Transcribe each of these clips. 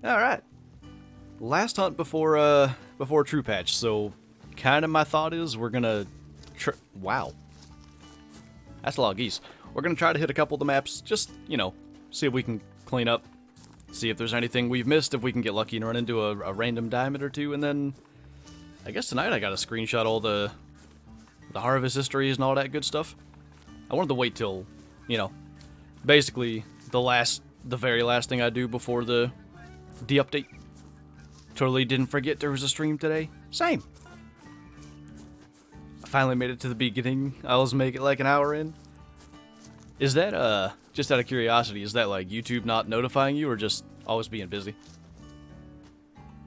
Alright. Last hunt before TruPatch, so kind of my thought is we're gonna... Wow. That's a lot of geese. We're gonna try to hit a couple of the maps, just, you know, see if we can clean up, see if there's anything we've missed, if we can get lucky and run into a random diamond or two, and then... I guess tonight I gotta screenshot all the harvest histories and all that good stuff. I wanted to wait till, you know, basically the very last thing I do before the update. Totally didn't forget there was a stream today. Same. I finally made it to the beginning. I was making it like an hour in. Is that, just out of curiosity, is that like YouTube not notifying you or just always being busy?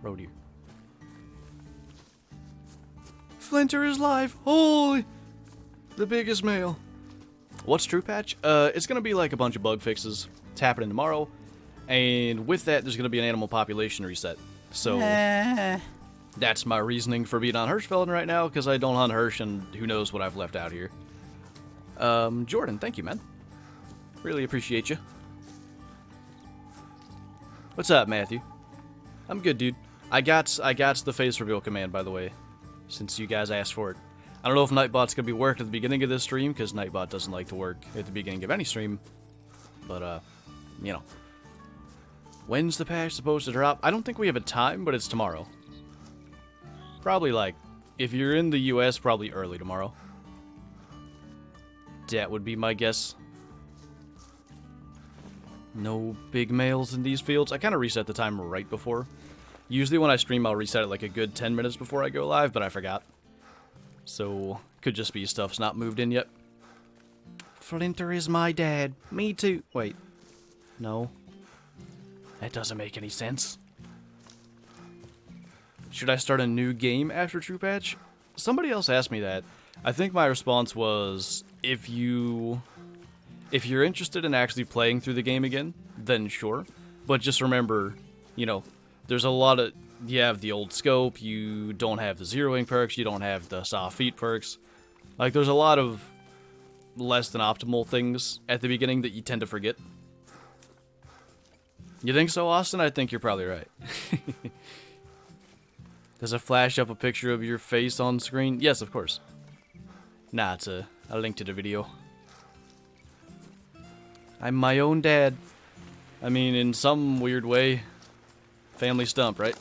Road you. Flinter is live. Holy! The biggest male. What's TruPatch? It's gonna be like a bunch of bug fixes. It's happening tomorrow. And with that, there's gonna be an animal population reset. So, that's my reasoning for being on Hirschfelden right now, because I don't hunt Hirsch, and who knows what I've left out here. Jordan, thank you, man. Really appreciate you. What's up, Matthew? I'm good, dude. I got the face reveal command, by the way, since you guys asked for it. I don't know if Nightbot's gonna be worked at the beginning of this stream, because Nightbot doesn't like to work at the beginning of any stream. But, you know. When's the patch supposed to drop? I don't think we have a time, but it's tomorrow. Probably like, if you're in the US, probably early tomorrow. That would be my guess. No big males in these fields. I kind of reset the time right before. Usually when I stream, I'll reset it like a good 10 minutes before I go live, but I forgot. So, could just be stuff's not moved in yet. Flinter is my dad. Me too. Wait. No. That doesn't make any sense. Should I start a new game after TruPatch? Somebody else asked me that. I think my response was, if you're interested in actually playing through the game again, then sure. But just remember, you know, there's a lot of... You have the old scope, you don't have the zeroing perks, you don't have the soft feet perks. Like, there's a lot of less than optimal things at the beginning that you tend to forget. You think so, Austin? I think you're probably right. Does it flash up a picture of your face on screen? Yes, of course. Nah, it's a link to the video. I'm my own dad. I mean, in some weird way, family stump, right?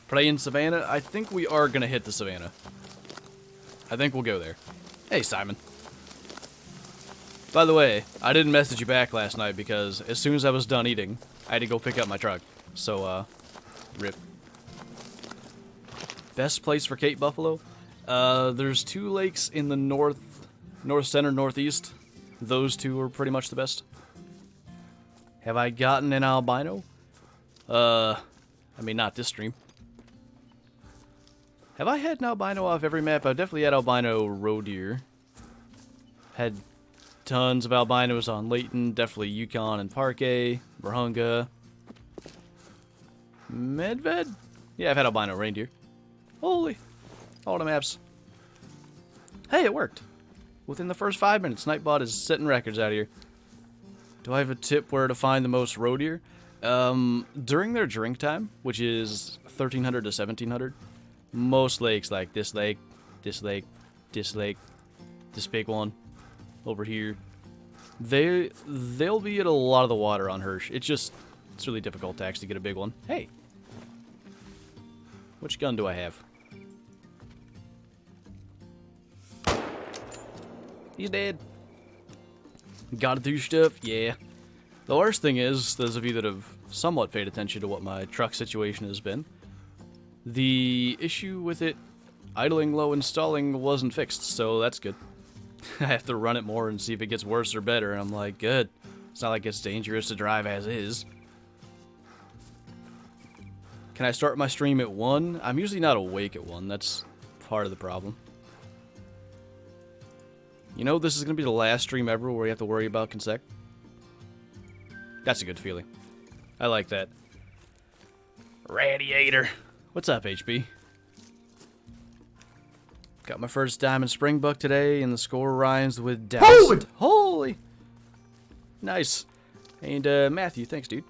Playing Savannah? I think we are gonna hit the Savannah. I think we'll go there. Hey, Simon. By the way, I didn't message you back last night because as soon as I was done eating, I had to go pick up my truck. So, rip. Best place for Cape Buffalo? There's 2 lakes in the north center, northeast. Those 2 are pretty much the best. Have I gotten an albino? I mean, not this stream. Have I had an albino off every map? I've definitely had albino roe deer. Had tons of albinos on Layton, definitely Yukon and Parquet, Burhunga. Medved? Yeah, I've had albino reindeer. Holy. All the maps. Hey, it worked. Within the first 5 minutes, Nightbot is setting records out here. Do I have a tip where to find the most roe deer? During their drink time, which is 1300 to 1700, most lakes, like this lake, this lake, this lake, this big one, over here, they'll be at a lot of the water on Hirsch. It's really difficult to actually get a big one. Hey! Which gun do I have? He's dead. Gotta do stuff? Yeah. The worst thing is, those of you that have somewhat paid attention to what my truck situation has been, the issue with it idling low and stalling wasn't fixed, so that's good. I have to run it more and see if it gets worse or better, and I'm like, good. It's not like it's dangerous to drive as is. Can I start my stream at 1? I'm usually not awake at 1, that's part of the problem. You know, this is going to be the last stream ever where we have to worry about consec. That's a good feeling. I like that. Radiator. What's up, HB? Got my first diamond springbuck today, and the score rhymes with douse. Holy! Nice. And Matthew, thanks, dude.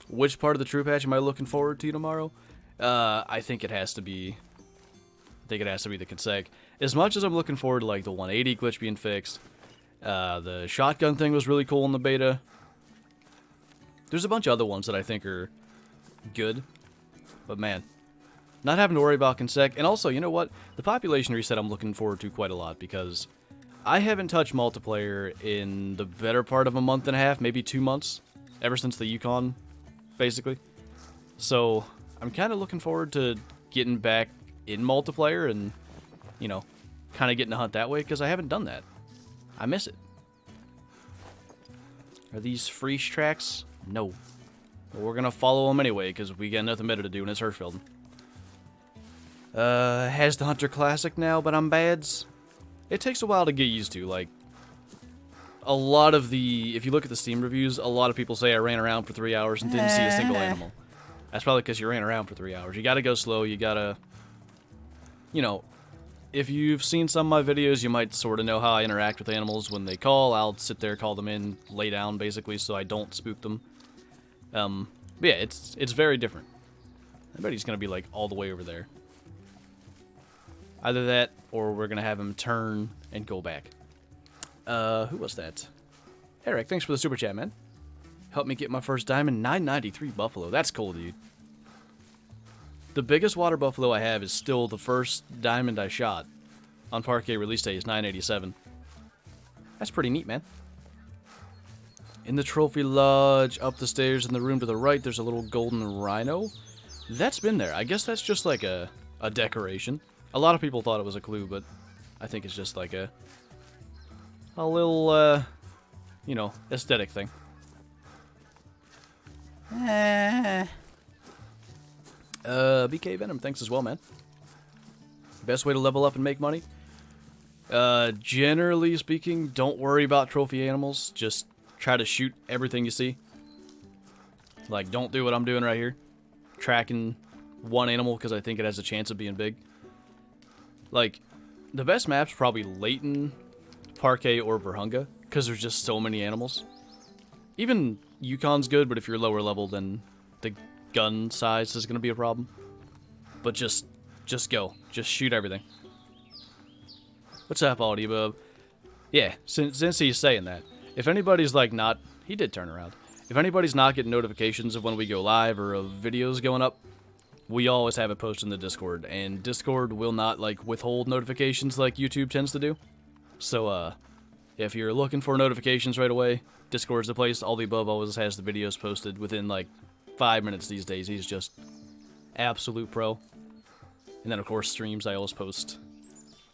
Which part of the TruPatch am I looking forward to tomorrow? I think it has to be. I think it has to be the consec. As much as I'm looking forward to like the 180 glitch being fixed, the shotgun thing was really cool in the beta. There's a bunch of other ones that I think are good, but man, not having to worry about consec. And also, you know what? The population reset I'm looking forward to quite a lot because I haven't touched multiplayer in the better part of a month and a half, maybe 2 months, ever since the Yukon, basically. So I'm kind of looking forward to getting back in multiplayer and, you know, kind of getting to hunt that way because I haven't done that. I miss it. Are these freeze tracks? No. But we're going to follow them anyway because we got nothing better to do in this Hershfield. Has the Hunter Classic now, but I'm bads. It takes a while to get used to. Like, a lot of the... If you look at the Steam reviews, a lot of people say I ran around for 3 hours and didn't see a single animal. That's probably because you ran around for 3 hours. You gotta go slow, you gotta... You know, if you've seen some of my videos, you might sort of know how I interact with animals when they call. I'll sit there, call them in, lay down, basically, so I don't spook them. But yeah, it's very different. I bet he's gonna be, like, all the way over there. Either that, or we're gonna have him turn and go back. Who was that? Eric, thanks for the super chat, man. Helped me get my first diamond, 993 buffalo. That's cool, dude. The biggest water buffalo I have is still the first diamond I shot on Parquet release day is 987. That's pretty neat, man. In the trophy lodge, up the stairs in the room to the right, there's a little golden rhino. That's been there. I guess that's just like a decoration. A lot of people thought it was a clue, but I think it's just like a little, you know, aesthetic thing. BK Venom, thanks as well, man. Best way to level up and make money? Generally speaking, don't worry about trophy animals. Just try to shoot everything you see. Like, don't do what I'm doing right here. Tracking one animal because I think it has a chance of being big. Like, the best map's probably Layton, Parquet, or Virunga because there's just so many animals. Even Yukon's good, but if you're lower level, then the gun size is going to be a problem. But just go. Just shoot everything. What's up, Audibub? Yeah, since he's saying that, if anybody's like not... He did turn around. If anybody's not getting notifications of when we go live or of videos going up, we always have it posted in the Discord. And Discord will not like withhold notifications like YouTube tends to do. So, if you're looking for notifications right away, Discord's the place. All the above always has the videos posted within like 5 minutes these days. He's just absolute pro. And then of course streams I always post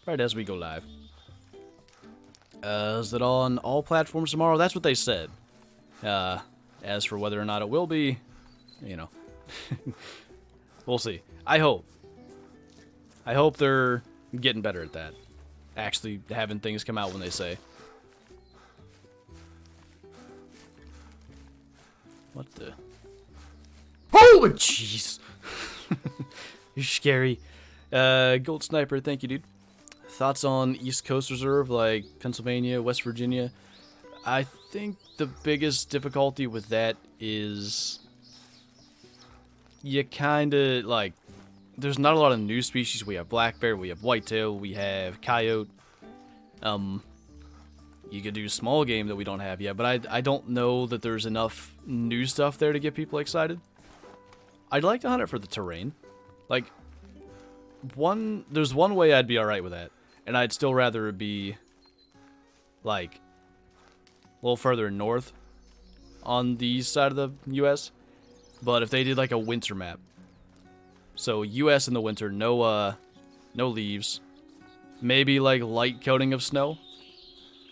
right as we go live. Is it on all platforms tomorrow? That's what they said. As for whether or not it will be, you know, we'll see. I hope they're getting better at that. Actually having things come out when they say. What the? Oh, jeez. You're scary. Gold Sniper, thank you, dude. Thoughts on East Coast Reserve, like Pennsylvania, West Virginia? I think the biggest difficulty with that is you kind of, like, there's not a lot of new species. We have black bear, we have whitetail, we have coyote. You could do small game that we don't have yet, but I don't know that there's enough new stuff there to get people excited. I'd like to hunt it for the terrain. Like, there's one way I'd be alright with that, and I'd still rather it be, like, a little further north on the east side of the U.S., but if they did, like, a winter map. So, U.S. in the winter, no leaves, maybe, like, light coating of snow.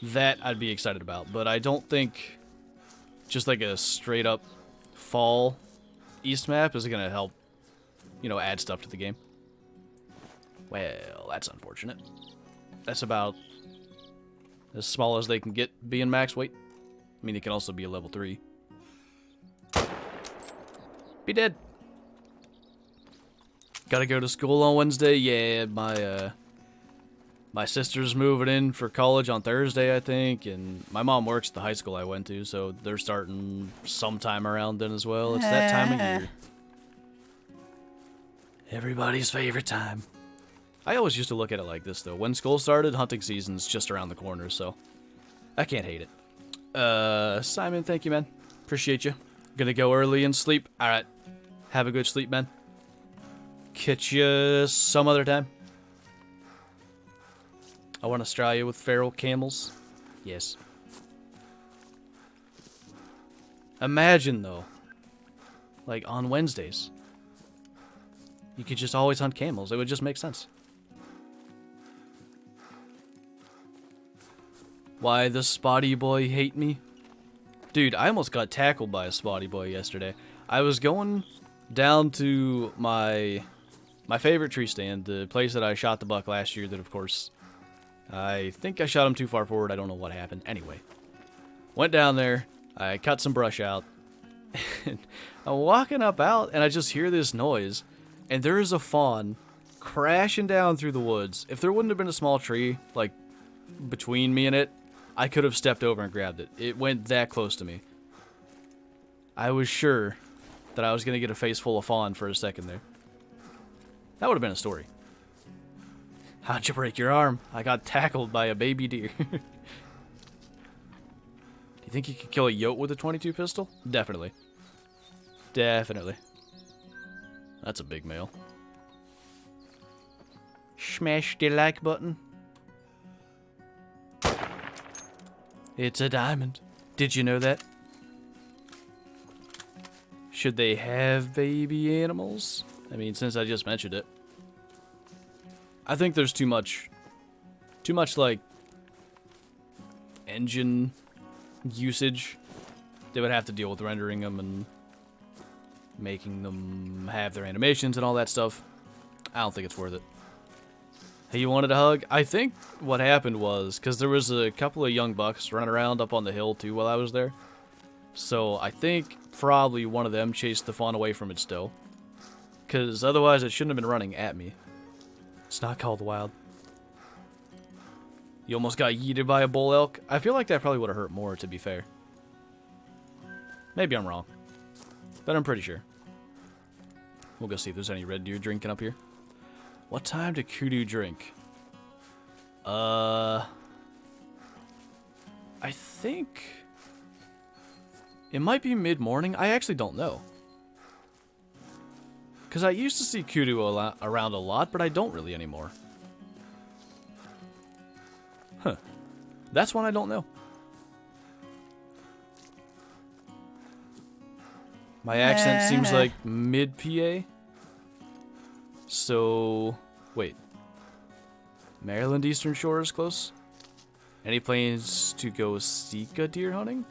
That I'd be excited about, but I don't think just like a straight up fall east map is going to help, you know, add stuff to the game. Well, that's unfortunate. That's about as small as they can get being max weight. I mean, it can also be a level 3. Be dead. Gotta go to school on Wednesday. Yeah, My sister's moving in for college on Thursday, I think, and my mom works at the high school I went to, so they're starting sometime around then as well. It's that time of year. Everybody's favorite time. I always used to look at it like this, though. When school started, hunting season's just around the corner, so I can't hate it. Simon, thank you, man. Appreciate you. Gonna go early and sleep. Alright. Have a good sleep, man. Catch you some other time. I want Australia with feral camels. Yes. Imagine, though, like on Wednesdays, you could just always hunt camels. It would just make sense. Why the spotty boy hate me? Dude, I almost got tackled by a spotty boy yesterday. I was going down to my favorite tree stand, the place that I shot the buck last year that, of course, I think I shot him too far forward. I don't know what happened. Anyway, went down there. I cut some brush out. And I'm walking up out, and I just hear this noise. And there is a fawn crashing down through the woods. If there wouldn't have been a small tree, like, between me and it, I could have stepped over and grabbed it. It went that close to me. I was sure that I was going to get a face full of fawn for a second there. That would have been a story. How'd you break your arm? I got tackled by a baby deer. Do you think you could kill a yote with a 22 pistol? Definitely. Definitely. That's a big male. Smash the like button. It's a diamond. Did you know that? Should they have baby animals? I mean, since I just mentioned it. I think there's too much, like, engine usage. They would have to deal with rendering them and making them have their animations and all that stuff. I don't think it's worth it. Hey, you wanted a hug? I think what happened was, because there was a couple of young bucks running around up on the hill, too, while I was there. So I think probably one of them chased the fawn away from its doe. Because otherwise it shouldn't have been running at me. It's not called wild. You almost got yeeted by a bull elk? I feel like that probably would have hurt more, to be fair. Maybe I'm wrong. But I'm pretty sure. We'll go see if there's any red deer drinking up here. What time did kudu drink? I think it might be mid-morning. I actually don't know. Because I used to see kudu around a lot, but I don't really anymore. Huh. That's one I don't know. My accent seems like mid-PA. So, wait. Maryland Eastern Shore is close? Any plans to go Sika deer hunting?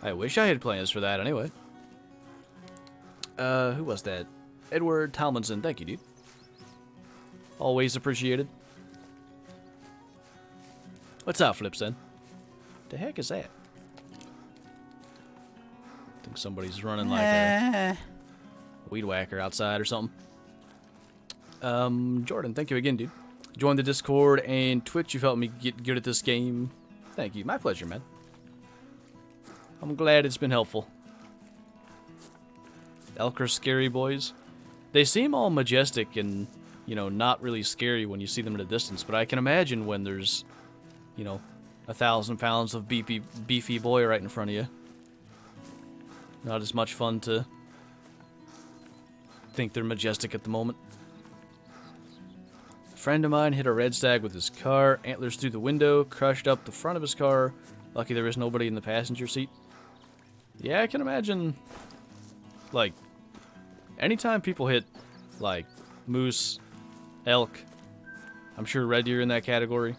I wish I had plans for that anyway. Who was that? Edward Talmanson. Thank you, dude. Always appreciated. What's up, Flipson? The heck is that? I think somebody's running like a weed whacker outside or something. Jordan, thank you again, dude. Join the Discord and Twitch. You've helped me get good at this game. Thank you. My pleasure, man. I'm glad it's been helpful. Elk are scary, boys. They seem all majestic and, you know, not really scary when you see them at a distance, but I can imagine when there's, you know, 1,000 pounds of beefy boy right in front of you. Not as much fun to think they're majestic at the moment. A friend of mine hit a red stag with his car, antlers through the window, crushed up the front of his car. Lucky there was nobody in the passenger seat. Yeah, I can imagine, like, anytime people hit, like, moose, elk, I'm sure red deer in that category,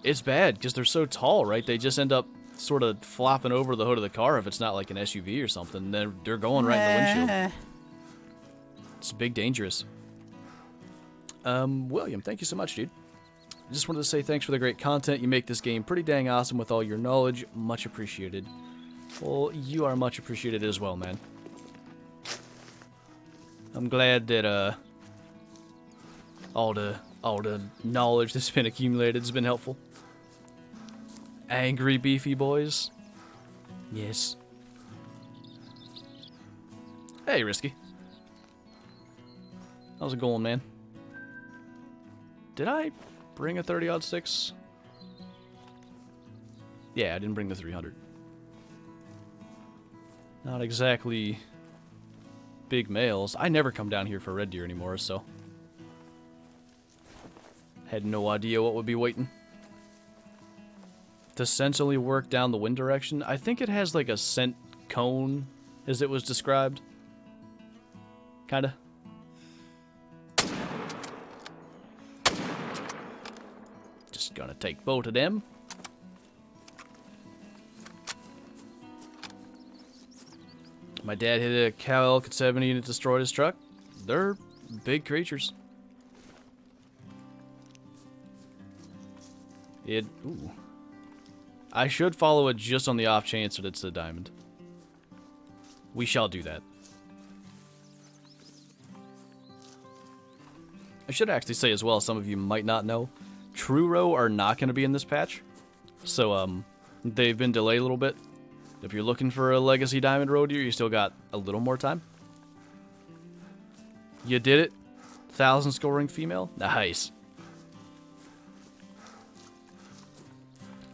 it's bad because they're so tall, right? They just end up sort of flopping over the hood of the car if it's not like an SUV or something. They're going right in the windshield. It's big dangerous. William, thank you so much, dude. I just wanted to say thanks for the great content. You make this game pretty dang awesome with all your knowledge. Much appreciated. Well, you are much appreciated as well, man. I'm glad that all the All the knowledge that's been accumulated has been helpful. Angry beefy boys. Yes. Hey, Risky. How's it going, man? Did I bring a 30-06? Yeah, I didn't bring the 300. Not exactly big males. I never come down here for red deer anymore, so had no idea what would be waiting. To essentially work down the wind direction, I think it has like a scent cone, as it was described. Kinda. Just gonna take both of them. My dad hit a cow elk at 70 and it destroyed his truck. They're big creatures. Ooh. I should follow it just on the off chance that it's a diamond. We shall do that. I should actually say as well, some of you might not know, Truro are not going to be in this patch. So, they've been delayed a little bit. If you're looking for a legacy diamond road deer, you still got a little more time. You did it. 1,000 scoring female. Nice.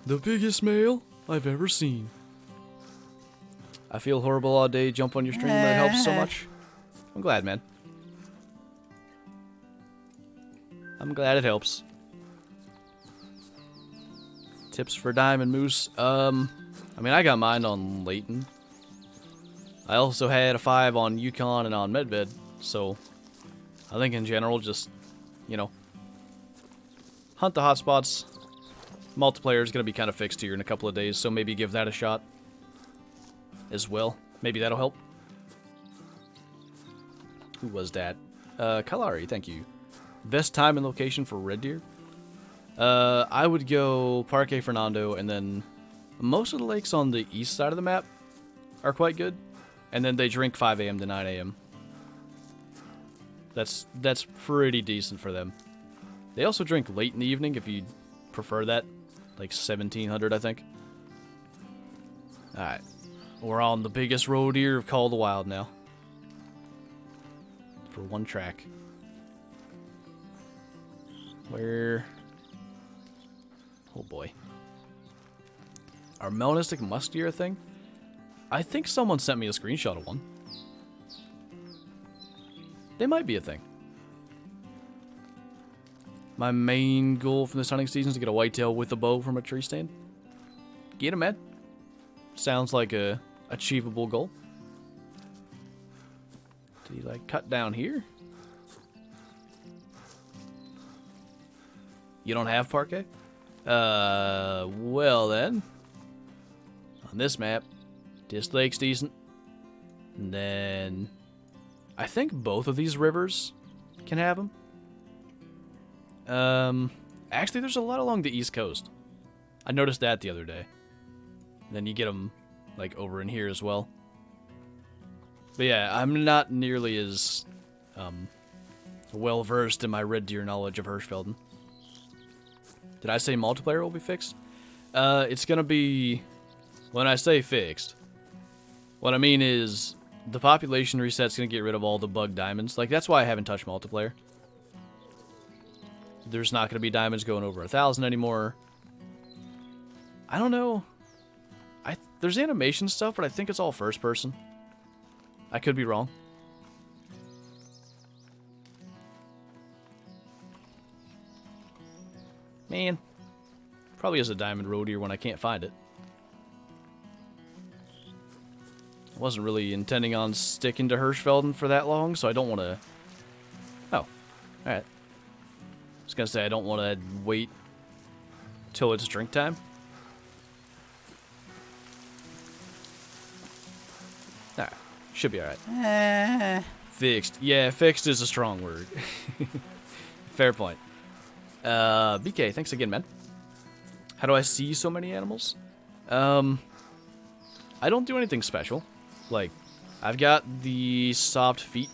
The biggest male I've ever seen. I feel horrible all day. Jump on your stream, but it helps so much. I'm glad, man. I'm glad it helps. Tips for diamond moose. I mean, I got mine on Layton. I also had a 5 on Yukon and on Medved, so I think in general, just, you know, hunt the hotspots. Multiplayer is going to be kind of fixed here in a couple of days, so maybe give that a shot as well. Maybe that'll help. Who was that? Kalari, thank you. Best time and location for red deer? I would go Parque Fernando, and then most of the lakes on the east side of the map are quite good. And then they drink 5 a.m. to 9 a.m. That's pretty decent for them. They also drink late in the evening if you prefer that. Like 1700, I think. Alright. We're on the biggest road deer of Call of the Wild now. For one track. Where... Oh boy. Our melanistic musk deer thing? I think someone sent me a screenshot of one. They might be a thing. My main goal from this hunting season is to get a whitetail with a bow from a tree stand. Get him, man. Sounds like a achievable goal. Did he like cut down here? You don't have parquet? Well then. On this map, this lake's decent. And then I think both of these rivers can have them. Actually, there's a lot along the east coast. I noticed that the other day. And then you get them, like, over in here as well. But yeah, I'm not nearly as, well-versed in my red deer knowledge of Hirschfelden. Did I say multiplayer will be fixed? It's gonna be... When I say fixed, what I mean is the population reset's gonna get rid of all the bug diamonds. Like, that's why I haven't touched multiplayer. There's not gonna be diamonds going over 1,000 anymore. I don't know. There's animation stuff, but I think it's all first person. I could be wrong. Man. Probably is a diamond road deer when I can't find it. I wasn't really intending on sticking to Hirschfelden for that long, so I don't want to... Oh. Alright. I was going to say I don't want to wait till it's drink time. Alright. Should be alright. Fixed. Yeah, fixed is a strong word. Fair point. BK, thanks again, man. How do I see so many animals? I don't do anything special. Like, I've got the soft feet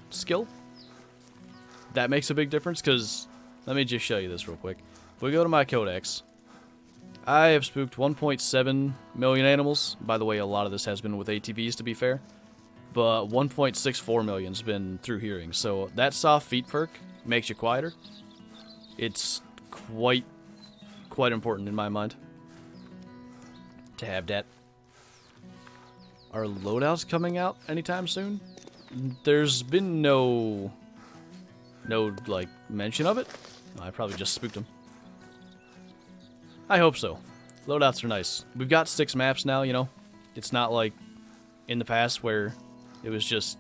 skill. That makes a big difference, because let me just show you this real quick. If we go to my codex, I have spooked 1.7 million animals. By the way, a lot of this has been with ATVs, to be fair. But 1.64 million has been through hearing. So that soft feet perk makes you quieter. It's quite important in my mind to have that. Are loadouts coming out anytime soon? There's been no like mention of it. I probably just spooked them. I hope so. Loadouts are nice. We've got 6 maps now, you know. It's not like in the past where it was just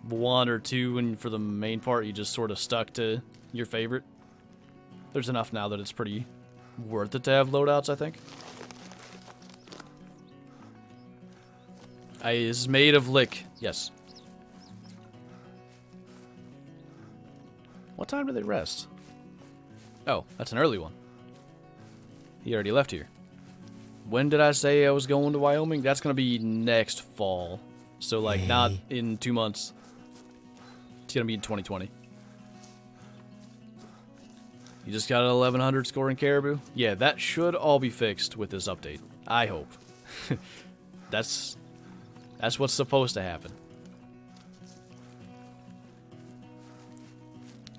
1 or 2, and for the main part you just sort of stuck to your favorite. There's enough now that it's pretty worth it to have loadouts, I think. Is made of lick. Yes. What time do they rest? Oh, that's an early one. He already left here. When did I say I was going to Wyoming? That's going to be next fall. So, like, not in 2 months. It's going to be in 2020. You just got an 1100 score in Caribou? Yeah, that should all be fixed with this update. I hope. That's what's supposed to happen.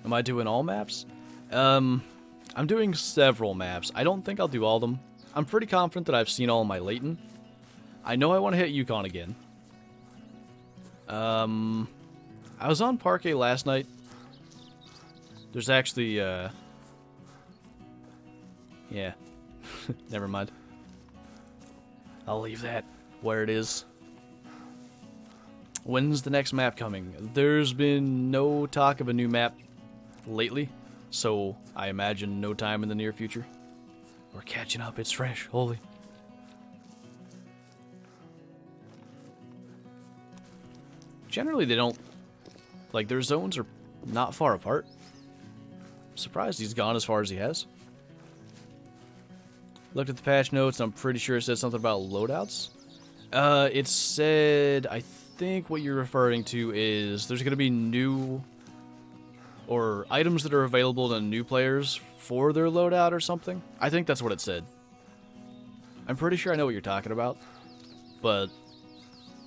Am I doing all maps? I'm doing several maps. I don't think I'll do all of them. I'm pretty confident that I've seen all of my Layton. I know I want to hit Yukon again. I was on Parquet last night. There's actually, yeah. Never mind. I'll leave that where it is. When's the next map coming? There's been no talk of a new map lately, so I imagine no time in the near future. We're catching up, it's fresh, holy. Generally they don't, like, their zones are not far apart. I'm surprised he's gone as far as he has. Looked at the patch notes, and I'm pretty sure it said something about loadouts. It said, I think what you're referring to is there's going to be new or items that are available to new players for their loadout or something. I think that's what it said. I'm pretty sure I know what you're talking about, but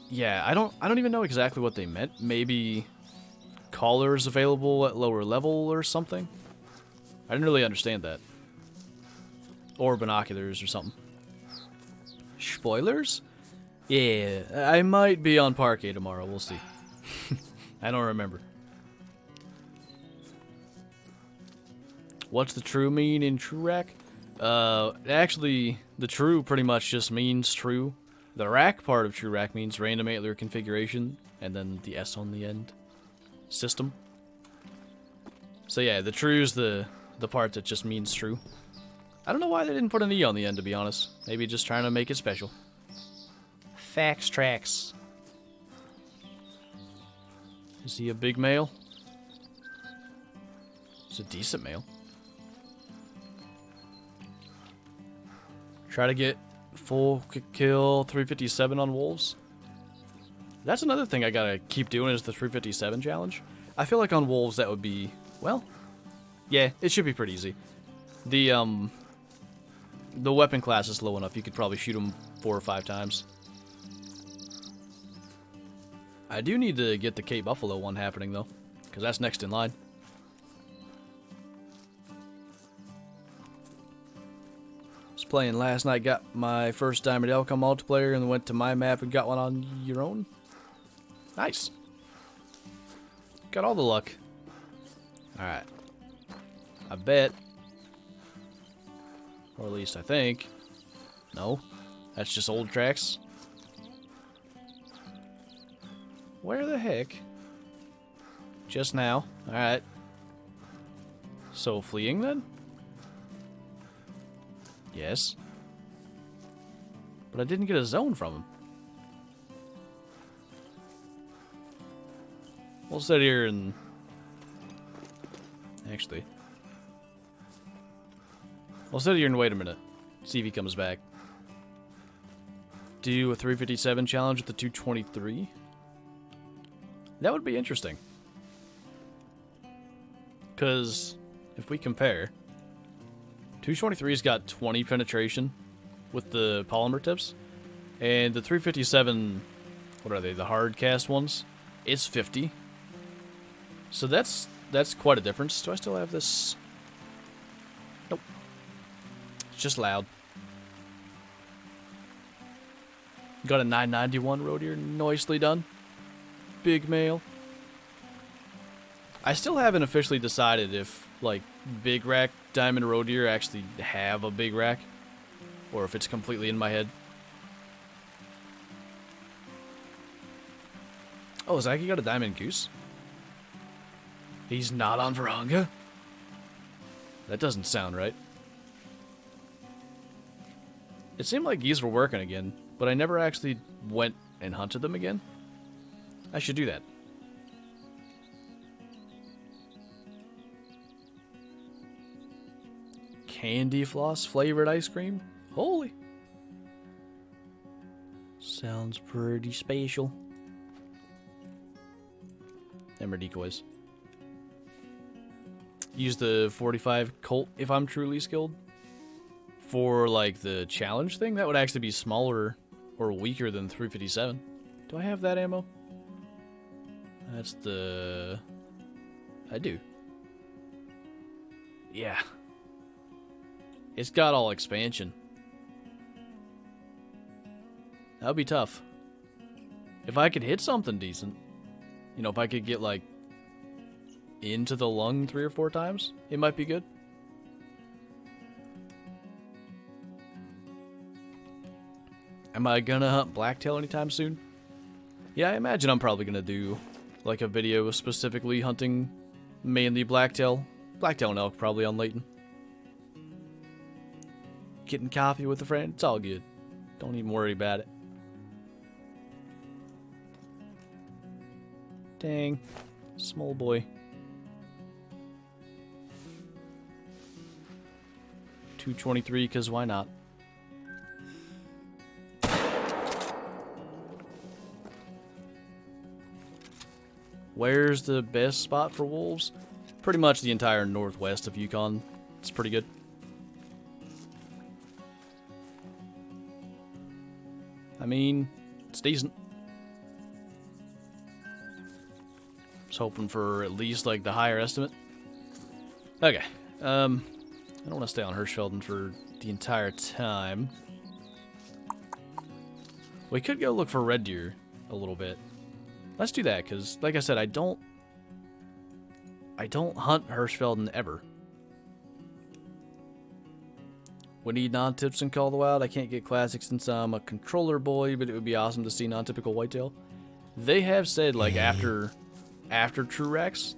yeah, I don't even know exactly what they meant. Maybe collars available at lower level or something. I didn't really understand that. Or binoculars or something. Spoilers? Yeah, I might be on Parquet tomorrow. We'll see. I don't remember. What's the true mean in true rack? Actually, the true pretty much just means true. The rack part of true rack means random antler configuration, and then the S on the end. System. So yeah, the true's the part that just means true. I don't know why they didn't put an E on the end, to be honest. Maybe just trying to make it special. Fax tracks. Is he a big male? He's a decent male. Try to get full kill 357 on wolves. That's another thing I gotta keep doing is the 357 challenge. I feel like on wolves that would be, well, yeah, it should be pretty easy. The weapon class is low enough, you could probably shoot them 4 or 5 times. I do need to get the Cape Buffalo one happening, though, because that's next in line. Was playing last night, got my first Diamond Elk on multiplayer, and then went to my map and got one on your own. Nice. Got all the luck. Alright. I bet. Or at least I think. No. That's just old tracks. Where the heck? Just now. Alright. So fleeing then? Yes. But I didn't get a zone from him. We'll sit here and... Actually... I'll sit here and wait a minute. See if he comes back. Do a 357 challenge with the 223? That would be interesting. Because if we compare, 223's got 20 penetration with the polymer tips, and the 357, what are they, the hard cast ones, is 50. So that's quite a difference. Do I still have this? Nope. It's just loud. Got a 991 road here, nicely done. Big male. I still haven't officially decided if, like, big rack diamond road deer actually have a big rack, or if it's completely in my head. Oh, Zachy got a diamond goose? He's not on Virunga? That doesn't sound right. It seemed like geese were working again, but I never actually went and hunted them again. I should do that. Candy floss flavored ice cream? Holy. Sounds pretty special. Ember decoys. Use the 45 Colt if I'm truly skilled. For like the challenge thing, that would actually be smaller or weaker than 357. Do I have that ammo? That's the... I do. Yeah. It's got all expansion. That would be tough. If I could hit something decent, you know, if I could get like into the lung 3 or 4 times, it might be good. Am I gonna hunt blacktail anytime soon? Yeah, I imagine I'm probably gonna do like a video specifically hunting mainly blacktail. Blacktail and elk probably on Layton. Getting coffee with a friend, it's all good. Don't even worry about it. Dang. Small boy. 223, because why not? Where's the best spot for wolves? Pretty much the entire northwest of Yukon. It's pretty good. I mean, it's decent. I was hoping for at least like the higher estimate. Okay. I don't want to stay on Hirschfelden for the entire time. We could go look for red deer a little bit. Let's do that, because, like I said, I don't hunt Hirschfelden ever. We need non-tips in Call of the Wild. I can't get classics since I'm a controller boy, but it would be awesome to see non-typical whitetail. They have said, like, after TruPatch,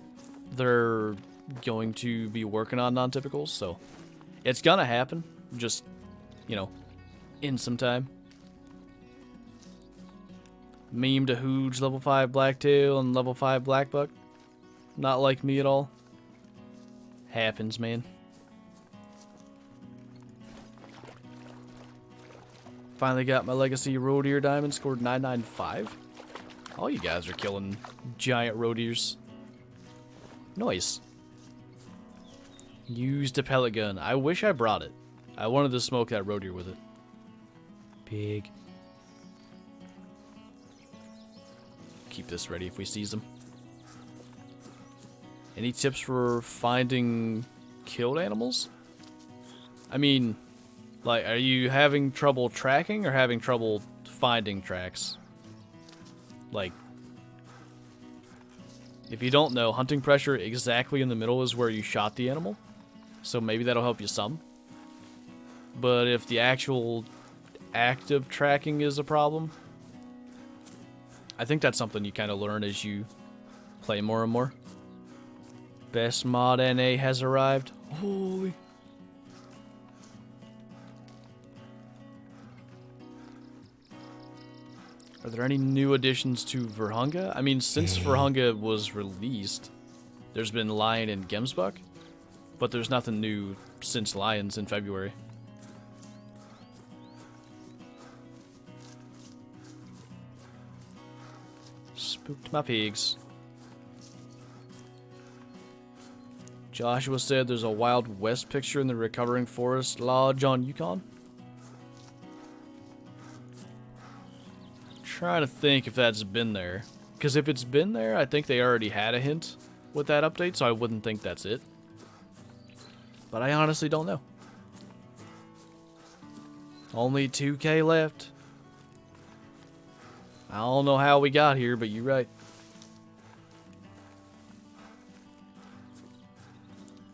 they're going to be working on non-typicals, so it's gonna happen. Just, you know, in some time. Meme to Hooge level 5 blacktail and level 5 blackbuck. Not like me at all. Happens, man. Finally got my legacy roe deer diamond, scored 995. All you guys are killing giant roe deers. Nice. Used a pellet gun. I wish I brought it. I wanted to smoke that roe deer with it. Pig. Keep this ready if we seize them. Any tips for finding killed animals? I mean, like, are you having trouble tracking or having trouble finding tracks? Like, if you don't know, hunting pressure exactly in the middle is where you shot the animal. So maybe that'll help you some. But if the actual act of tracking is a problem, I think that's something you kind of learn as you play more and more. Best mod NA has arrived. Holy. Are there any new additions to Virunga? I mean, since Virunga was released, there's been Lion and Gemsbuck, but there's nothing new since Lions in February. Spooked my pigs. Joshua said there's a Wild West picture in the Recovering Forest Lodge on Yukon. Trying to think if that's been there. Because if it's been there, I think they already had a hint with that update, so I wouldn't think that's it. But I honestly don't know. Only 2K left. I don't know how we got here, but you're right.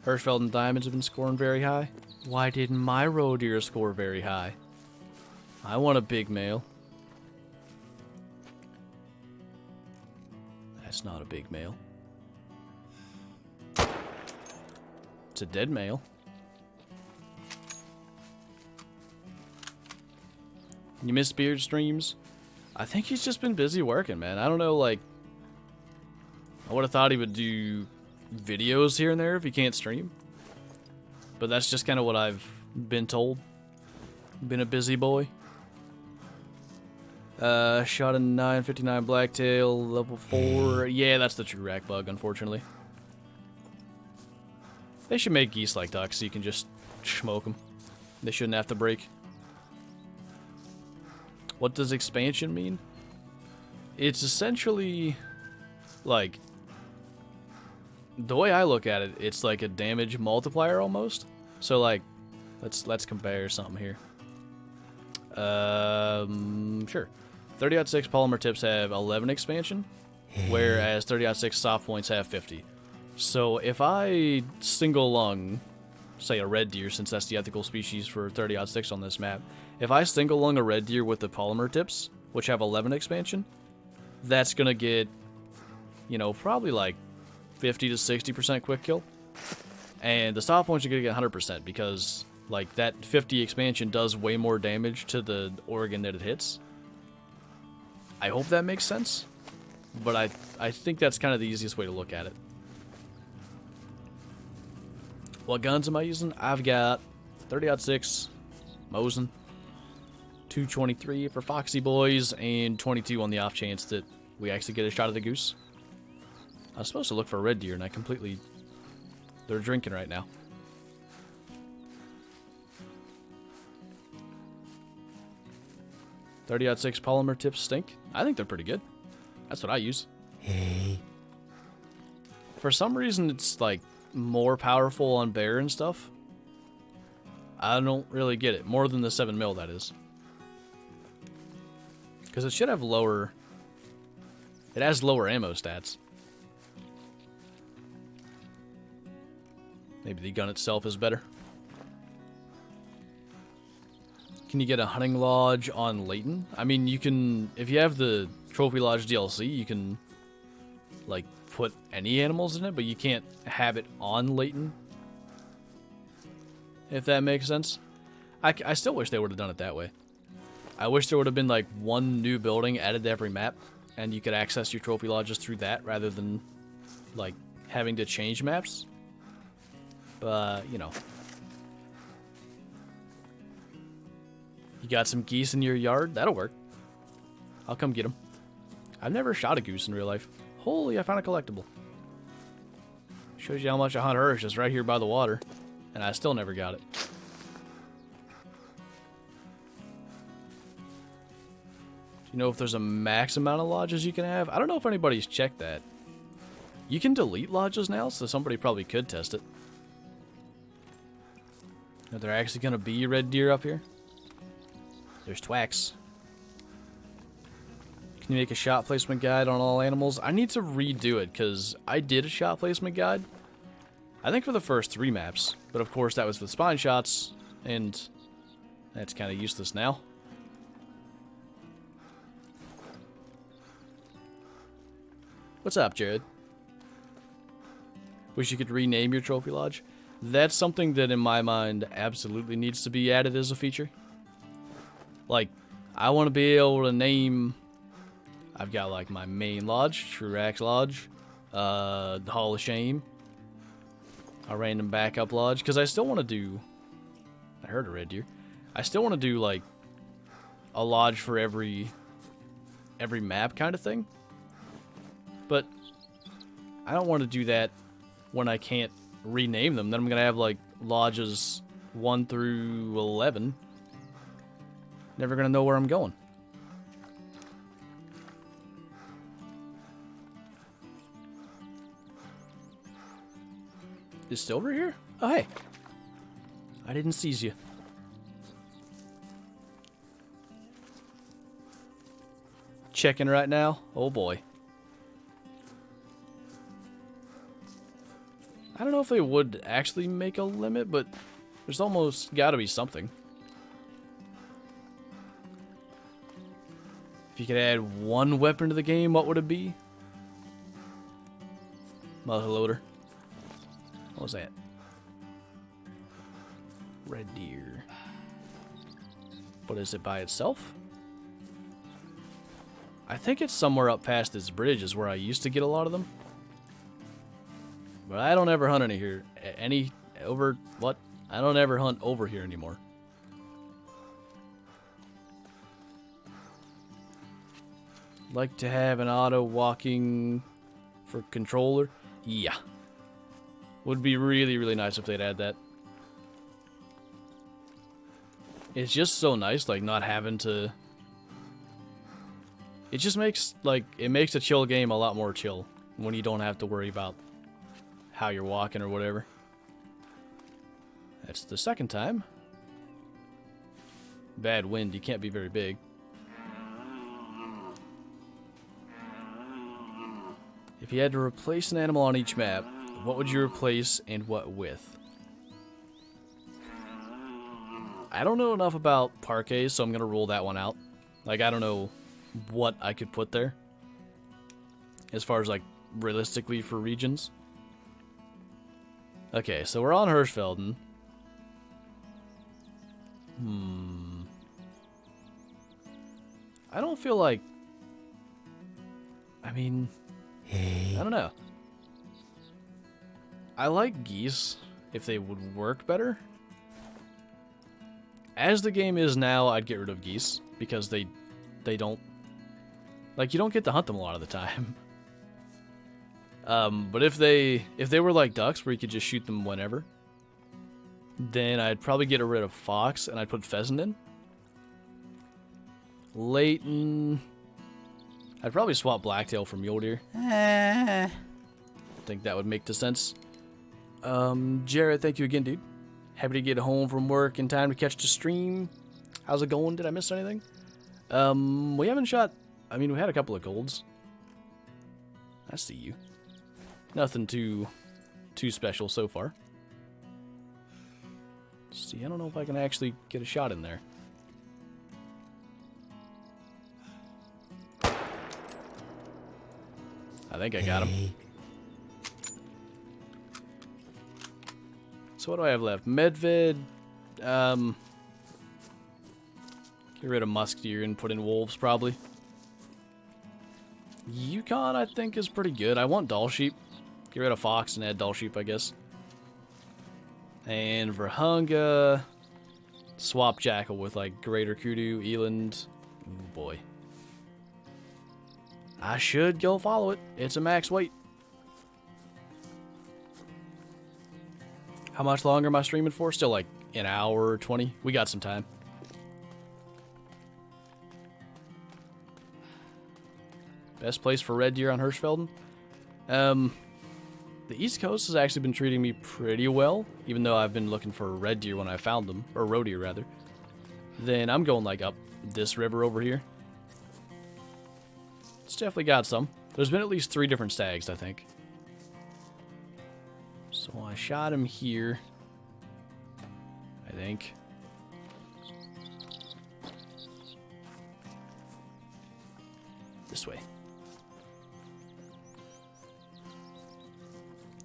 Hirschfeld and Diamonds have been scoring very high. Why didn't my roe deer score very high? I want a big male. That's not a big male. It's a dead male. You miss Beard streams? I think he's just been busy working, man. I don't know, like... I would have thought he would do videos here and there if he can't stream. But that's just kind of what I've been told. Been a busy boy. Shot a 959 blacktail, level 4. Yeah, that's the true rack bug, unfortunately. They should make geese like ducks so you can just smoke them. They shouldn't have to break. What does expansion mean? It's essentially like, the way I look at it, it's like a damage multiplier almost. So like, let's compare something here. Sure. 30.6 polymer tips have 11 expansion, whereas 30.6 soft points have 50. So if I single lung, say a red deer, since that's the ethical species for 30.6 on this map, if I single lung a red deer with the polymer tips, which have 11 expansion, that's gonna get, you know, probably like 50 to 60% quick kill. And the soft points are gonna get 100% because like that 50 expansion does way more damage to the organ that it hits. I hope that makes sense, but I think that's kind of the easiest way to look at it. What guns am I using? I've got 30.6 Mosin, 223 for Foxy Boys, and 22 on the off chance that we actually get a shot of the goose. I was supposed to look for a red deer, and I completely... They're drinking right now. .6 polymer tips stink. I think they're pretty good. That's what I use. For some reason, it's like more powerful on bear and stuff. I don't really get it. More than the 7mm, that is. Because it should have lower... It has lower ammo stats. Maybe the gun itself is better. Can you get a hunting lodge on Layton? I mean, you can... If you have the Trophy Lodge DLC, you can, like, put any animals in it, but you can't have it on Layton. If that makes sense. I still wish they would have done it that way. I wish there would have been, like, one new building added to every map, and you could access your Trophy Lodges through that, rather than, like, having to change maps. But, you know. You got some geese in your yard? That'll work. I'll come get them. I've never shot a goose in real life. Holy, I found a collectible. Shows you how much I hunt her. It's just right here by the water. And I still never got it. Do you know if there's a max amount of lodges you can have? I don't know if anybody's checked that. You can delete lodges now, so somebody probably could test it. Are there actually going to be red deer up here? There's TruPatch. Can you make a shot placement guide on all animals? I need to redo it, because I did a shot placement guide. I think for the first 3 maps. But of course that was with spine shots, and that's kind of useless now. What's up, Jared? Wish you could rename your trophy lodge. That's something that in my mind absolutely needs to be added as a feature. Like, I want to be able to name... I've got, like, my main lodge, TruPatch Lodge, the Hall of Shame, a random backup lodge, because I still want to do... I heard a red deer. I still want to do, like, a lodge for every map kind of thing. But I don't want to do that when I can't rename them. Then I'm gonna have like lodges 1 through 11. Never gonna know where I'm going. Is Silver here? Oh, hey. I didn't seize you. Checking right now. Oh, boy. I don't know if they would actually make a limit, but there's almost got to be something. If you could add one weapon to the game, what would it be? Muzzleloader. What was that? Red deer. But is it by itself? I think it's somewhere up past this bridge is where I used to get a lot of them. But I don't ever hunt I don't ever hunt over here anymore. Like to have an auto walking for controller? Yeah. Would be really, really nice if they'd add that. It's just so nice, like, not having to... It just makes, like, it makes a chill game a lot more chill when you don't have to worry about how you're walking or whatever. That's the second time. Bad wind, you can't be very big. If you had to replace an animal on each map, what would you replace and what with? I don't know enough about parquets, so I'm going to rule that one out. Like, I don't know what I could put there. As far as, like, realistically for regions. Okay, so we're on Hirschfelden. I don't feel like... I mean... I don't know. I like geese if they would work better. As the game is now, I'd get rid of geese because they don't, like, you don't get to hunt them a lot of the time. But if they were like ducks where you could just shoot them whenever, then I'd probably get rid of fox and I'd put pheasant in. Leighton, I'd probably swap blacktail for mule deer. I think that would make the sense. Jared, thank you again, dude. Happy to get home from work in time to catch the stream. How's it going? Did I miss anything? We haven't shot... I mean, we had a couple of golds. I see you. Nothing too special so far. See, I don't know if I can actually get a shot in there. I think I got him. So what do I have left? Medved. Get rid of musk deer and put in wolves, probably. Yukon, I think, is pretty good. I want doll sheep. Get rid of fox and add doll sheep, I guess. And Verhunga, swap jackal with, like, greater kudu, eland. Ooh, boy. I should go follow it. It's a max weight. How much longer am I streaming for? Still like an hour or 20. We got some time. Best place for red deer on Hirschfelden? The East Coast has actually been treating me pretty well, even though I've been looking for red deer when I found them, or roe deer rather. Then I'm going like up this river over here. It's definitely got some. There's been at least 3 different stags, I think. So I shot him here, I think. This way.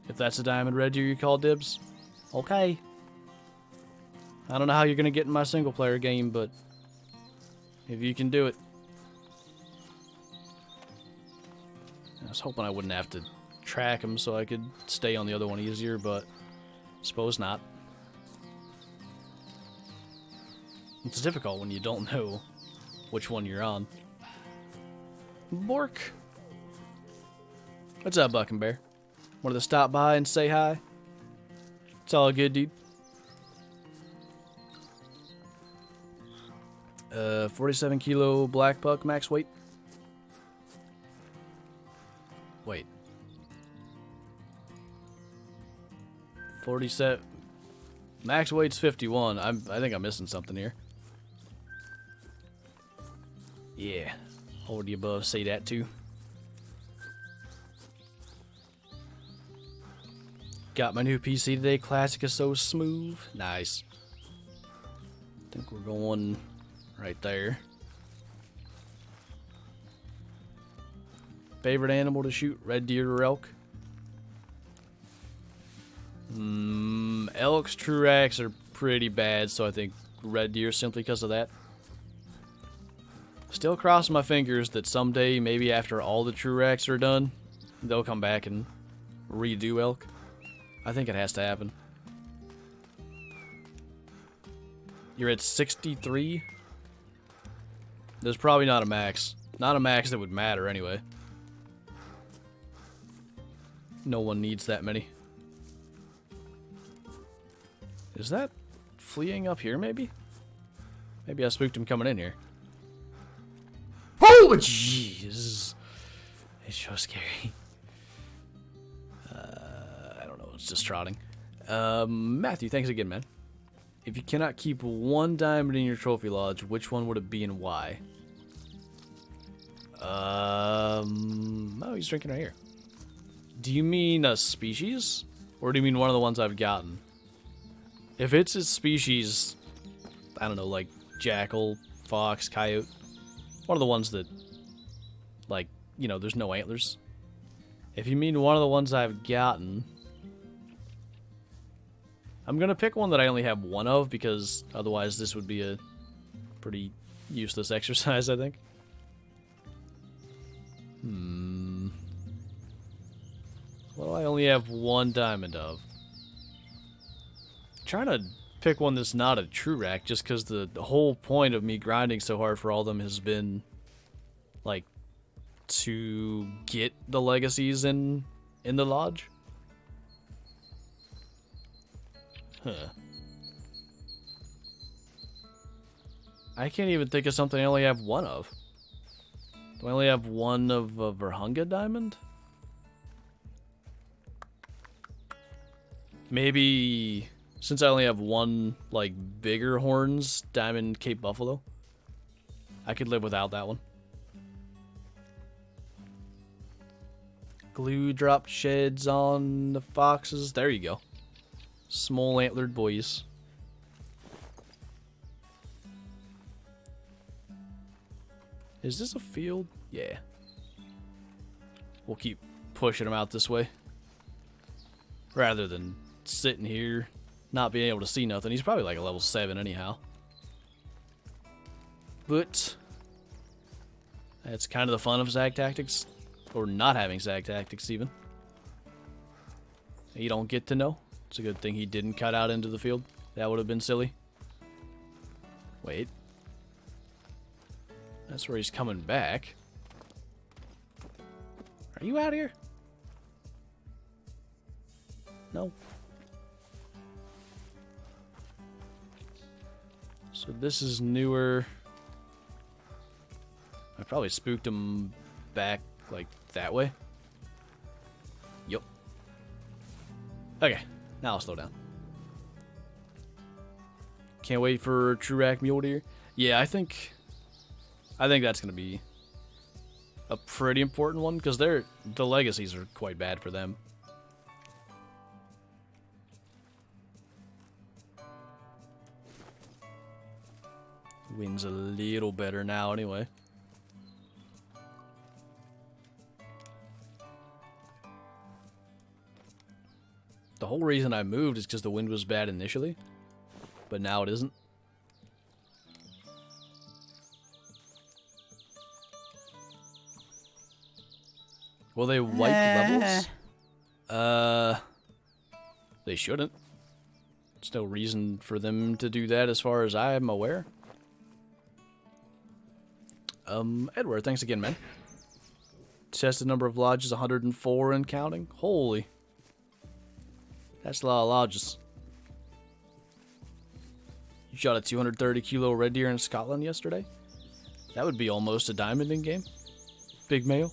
If that's a diamond red deer you call dibs, okay. I don't know how you're going to get in my single player game, but if you can do it. I was hoping I wouldn't have to track him so I could stay on the other one easier, but suppose not. It's difficult when you don't know which one you're on. Bork. What's up, Bbuttonbran? Wanted to stop by and say hi? It's all good, dude. 47 kilo black buck max weight. Wait. 47. Max weight's 51. I think I'm missing something here. Yeah. Hold the above, say that too. Got my new PC today. Classic is so smooth. Nice. I think we're going right there. Favorite animal to shoot? Red deer or elk? Elks, TruPatch are pretty bad, so I think red deer simply because of that. Still crossing my fingers that someday, maybe after all the TruPatch are done, they'll come back and redo elk. I think it has to happen. You're at 63? There's probably not a max. Not a max that would matter anyway. No one needs that many. Is that fleeing up here, maybe? Maybe I spooked him coming in here. Oh, jeez. It's so scary. I don't know. It's just trotting. Matthew, thanks again, man. If you cannot keep one diamond in your trophy lodge, which one would it be and why? Oh, he's drinking right here. Do you mean a species? Or do you mean one of the ones I've gotten? If it's a species, I don't know, like jackal, fox, coyote. One of the ones that, like, you know, there's no antlers. If you mean one of the ones I've gotten, I'm going to pick one that I only have one of, because otherwise this would be a pretty useless exercise, I think. What do I only have one diamond of? I'm trying to pick one that's not a TruPatch, just because the whole point of me grinding so hard for all of them has been, like, to get the legacies in the lodge. Huh. I can't even think of something I only have one of. Do I only have one of a Verhunga diamond? Maybe, since I only have one, like, bigger horns diamond Cape Buffalo, I could live without that one. Glue drop sheds on the foxes. There you go. Small antlered boys. Is this a field? Yeah. We'll keep pushing them out this way. Rather than sitting here, not being able to see nothing. He's probably like a level 7 anyhow. But that's kind of the fun of ZAG-Tactics. Or not having ZAG-Tactics even. You don't get to know. It's a good thing he didn't cut out into the field. That would have been silly. Wait. That's where he's coming back. Are you out here? No. So this is newer. I probably spooked him back like that way. Yup. Okay, now I'll slow down. Can't wait for TruPatch Mule Deer. Yeah, I think that's gonna be a pretty important one because the legacies are quite bad for them. Wind's a little better now anyway. The whole reason I moved is because the wind was bad initially, but now it isn't. Will they wipe levels? They shouldn't. There's no reason for them to do that as far as I'm aware. Edward, thanks again, man. Tested number of lodges, 104 and counting. Holy. That's a lot of lodges. You shot a 230 kilo red deer in Scotland yesterday? That would be almost a diamond in game. Big male.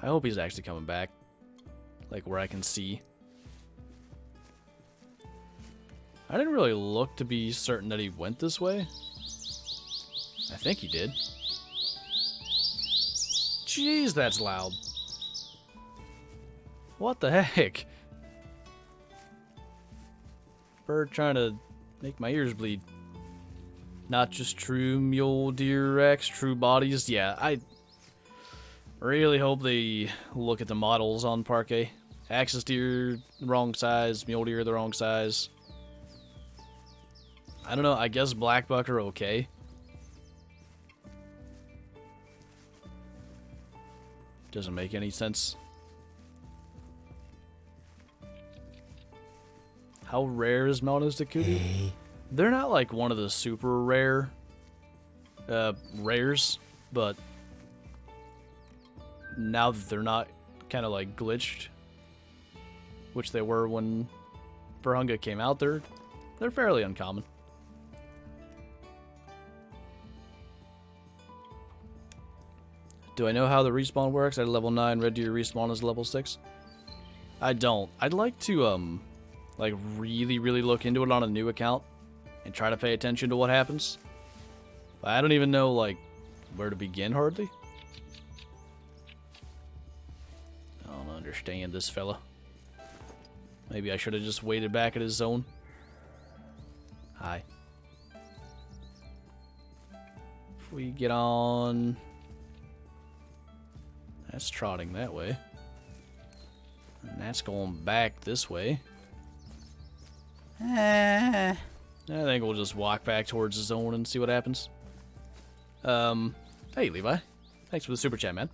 I hope he's actually coming back. Like where I can see. I didn't really look to be certain that he went this way. I think he did. Jeez, that's loud. What the heck? Bird trying to make my ears bleed. Not just true mule deer X, true bodies. Yeah, I really hope they look at the models on Parquet. Axis deer, the wrong size. Mule deer, the wrong size. I don't know, I guess black buck are okay. Doesn't make any sense. How rare is Melnus Dakudu? They're not like one of the super rare rares, but now that they're not kind of like glitched, which they were when Burhunga came out, they're fairly uncommon. Do I know how the respawn works? At level 9, red deer respawn is level 6. I don't. I'd like to like really look into it on a new account and try to pay attention to what happens. But I don't even know like where to begin hardly. I don't understand this fella. Maybe I should have just waited back at his zone. Hi. If we get on... That's trotting that way. And that's going back this way. I think we'll just walk back towards the zone and see what happens. Hey, Levi. Thanks for the super chat, man.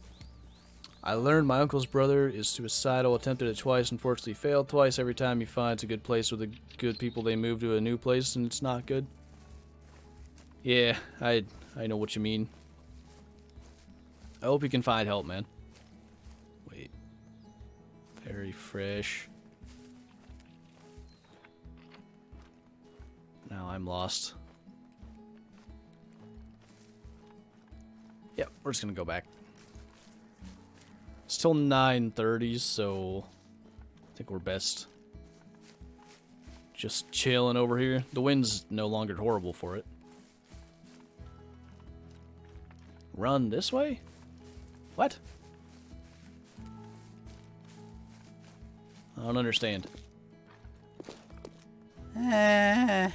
I learned my uncle's brother is suicidal, attempted it twice, unfortunately failed twice. Every time he finds a good place with the good people, they move to a new place and it's not good. Yeah, I know what you mean. I hope you can find help, man. Wait. Very fresh. Now I'm lost. Yep, we're just gonna go back. It's till 9:30, so I think we're best just chilling over here. The wind's no longer horrible for it. Run this way? What? I don't understand. Gonna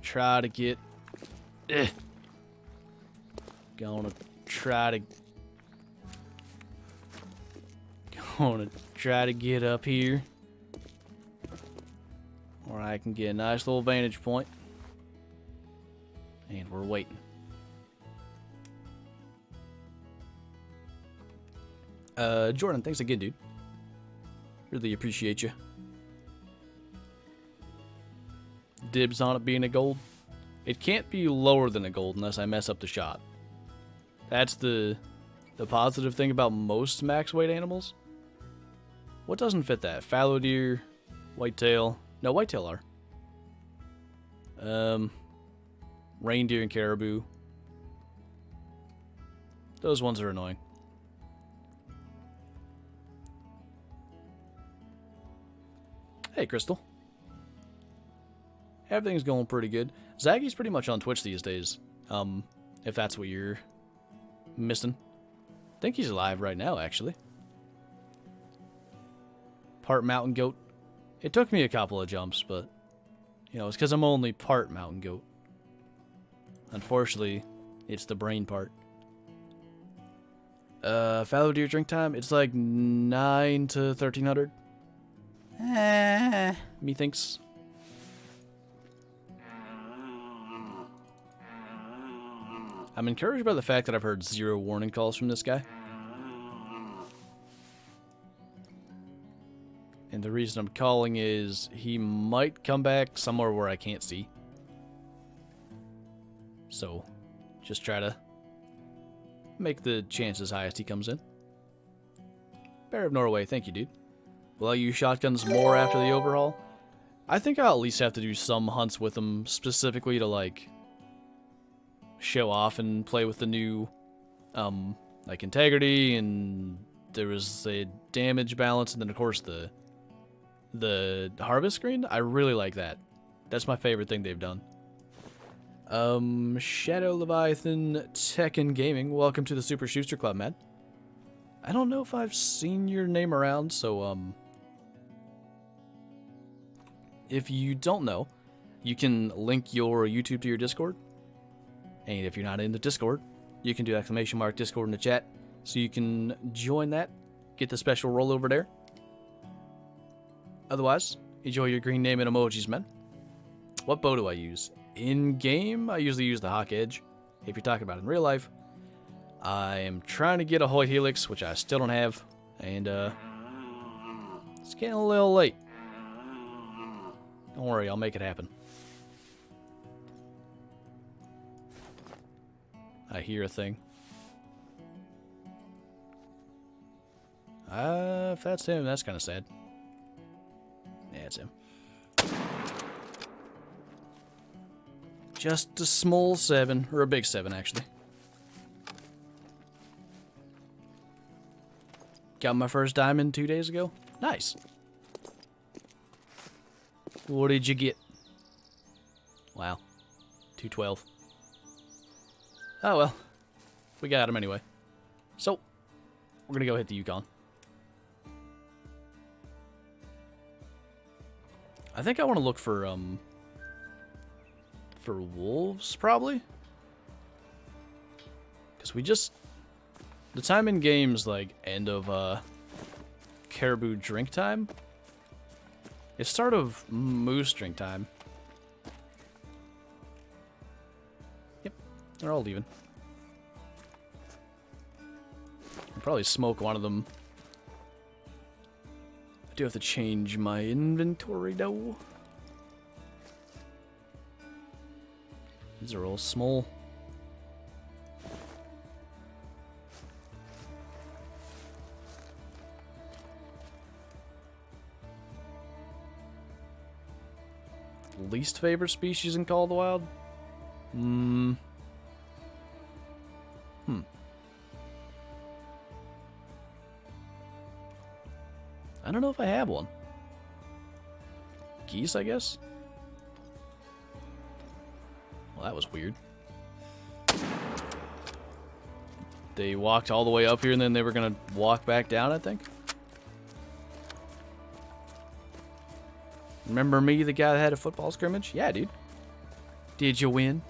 try to get... Gonna try to get up here where I can get a nice little vantage point. And we're waiting. Jordan, thanks again, dude. Really appreciate you. Dibs on it being a gold. It can't be lower than a gold unless I mess up the shot. That's the positive thing about most max weight animals. What doesn't fit that? Fallow deer, whitetail. No, whitetail are. Reindeer and caribou. Those ones are annoying. Hey, Crystal. Everything's going pretty good. Zaggy's pretty much on Twitch these days. If that's what you're missing. I think he's live right now, actually. Part mountain goat. It took me a couple of jumps, but, you know, it's because I'm only part mountain goat. Unfortunately, it's the brain part. Fallow deer drink time? It's like 9 to 1300. Methinks. I'm encouraged by the fact that I've heard 0 warning calls from this guy. And the reason I'm calling is he might come back somewhere where I can't see. So, Just try to make the chances high as he comes in. Bear of Norway, thank you, dude. Will I use shotguns more after the overhaul? I think I'll at least have to do some hunts with them specifically to, like, show off and play with the new, like, integrity, and there was a damage balance, and then, of course, the harvest screen. I really like that. That's my favorite thing they've done. Shadow Leviathan Tekken Gaming, welcome to the Super Schuster Club, man. I don't know if I've seen your name around, so, if you don't know, you can link your YouTube to your Discord. And if you're not in the Discord, you can do !Discord in the chat, so you can join that, get the special rollover there. Otherwise, enjoy your green name and emojis, man. What bow do I use? In-game, I usually use the Hawk Edge. If you're talking about in real life, I am trying to get a Hoyt Helix, which I still don't have, and it's getting a little late. Don't worry, I'll make it happen. I hear a thing. If that's him, that's kind of sad. Yeah, it's him. Just a small 7, or a big 7, actually. Got my first diamond 2 days ago. Nice. What did you get? Wow. 212. Oh well. We got him anyway. So, we're gonna go hit the Yukon. I think I want to look for wolves, probably. Because we just... The time in game's like end of caribou drink time. It's start of moose drink time. Yep, they're all leaving. I'll probably smoke one of them. I do have to change my inventory though. These are all small. Least favorite species in Call of the Wild? I don't know if I have one. Geese, I guess? Well, that was weird. They walked all the way up here and then they were gonna walk back down, I think. Remember me, the guy that had a football scrimmage? Yeah, dude. Did you win?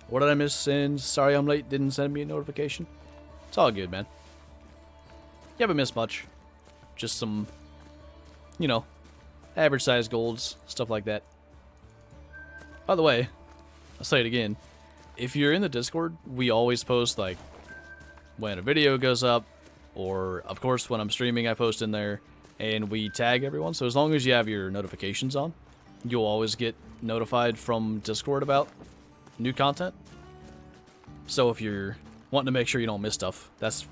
What did I miss? Send. Sorry I'm late. Didn't send me a notification. It's all good, man. You haven't missed much. Just some, you know, average size golds, stuff like that. By the way, I'll say it again. If you're in the Discord, we always post, like, when a video goes up, or, of course, when I'm streaming, I post in there, and we tag everyone. So as long as you have your notifications on, you'll always get notified from Discord about new content. So if you're wanting to make sure you don't miss stuff, that's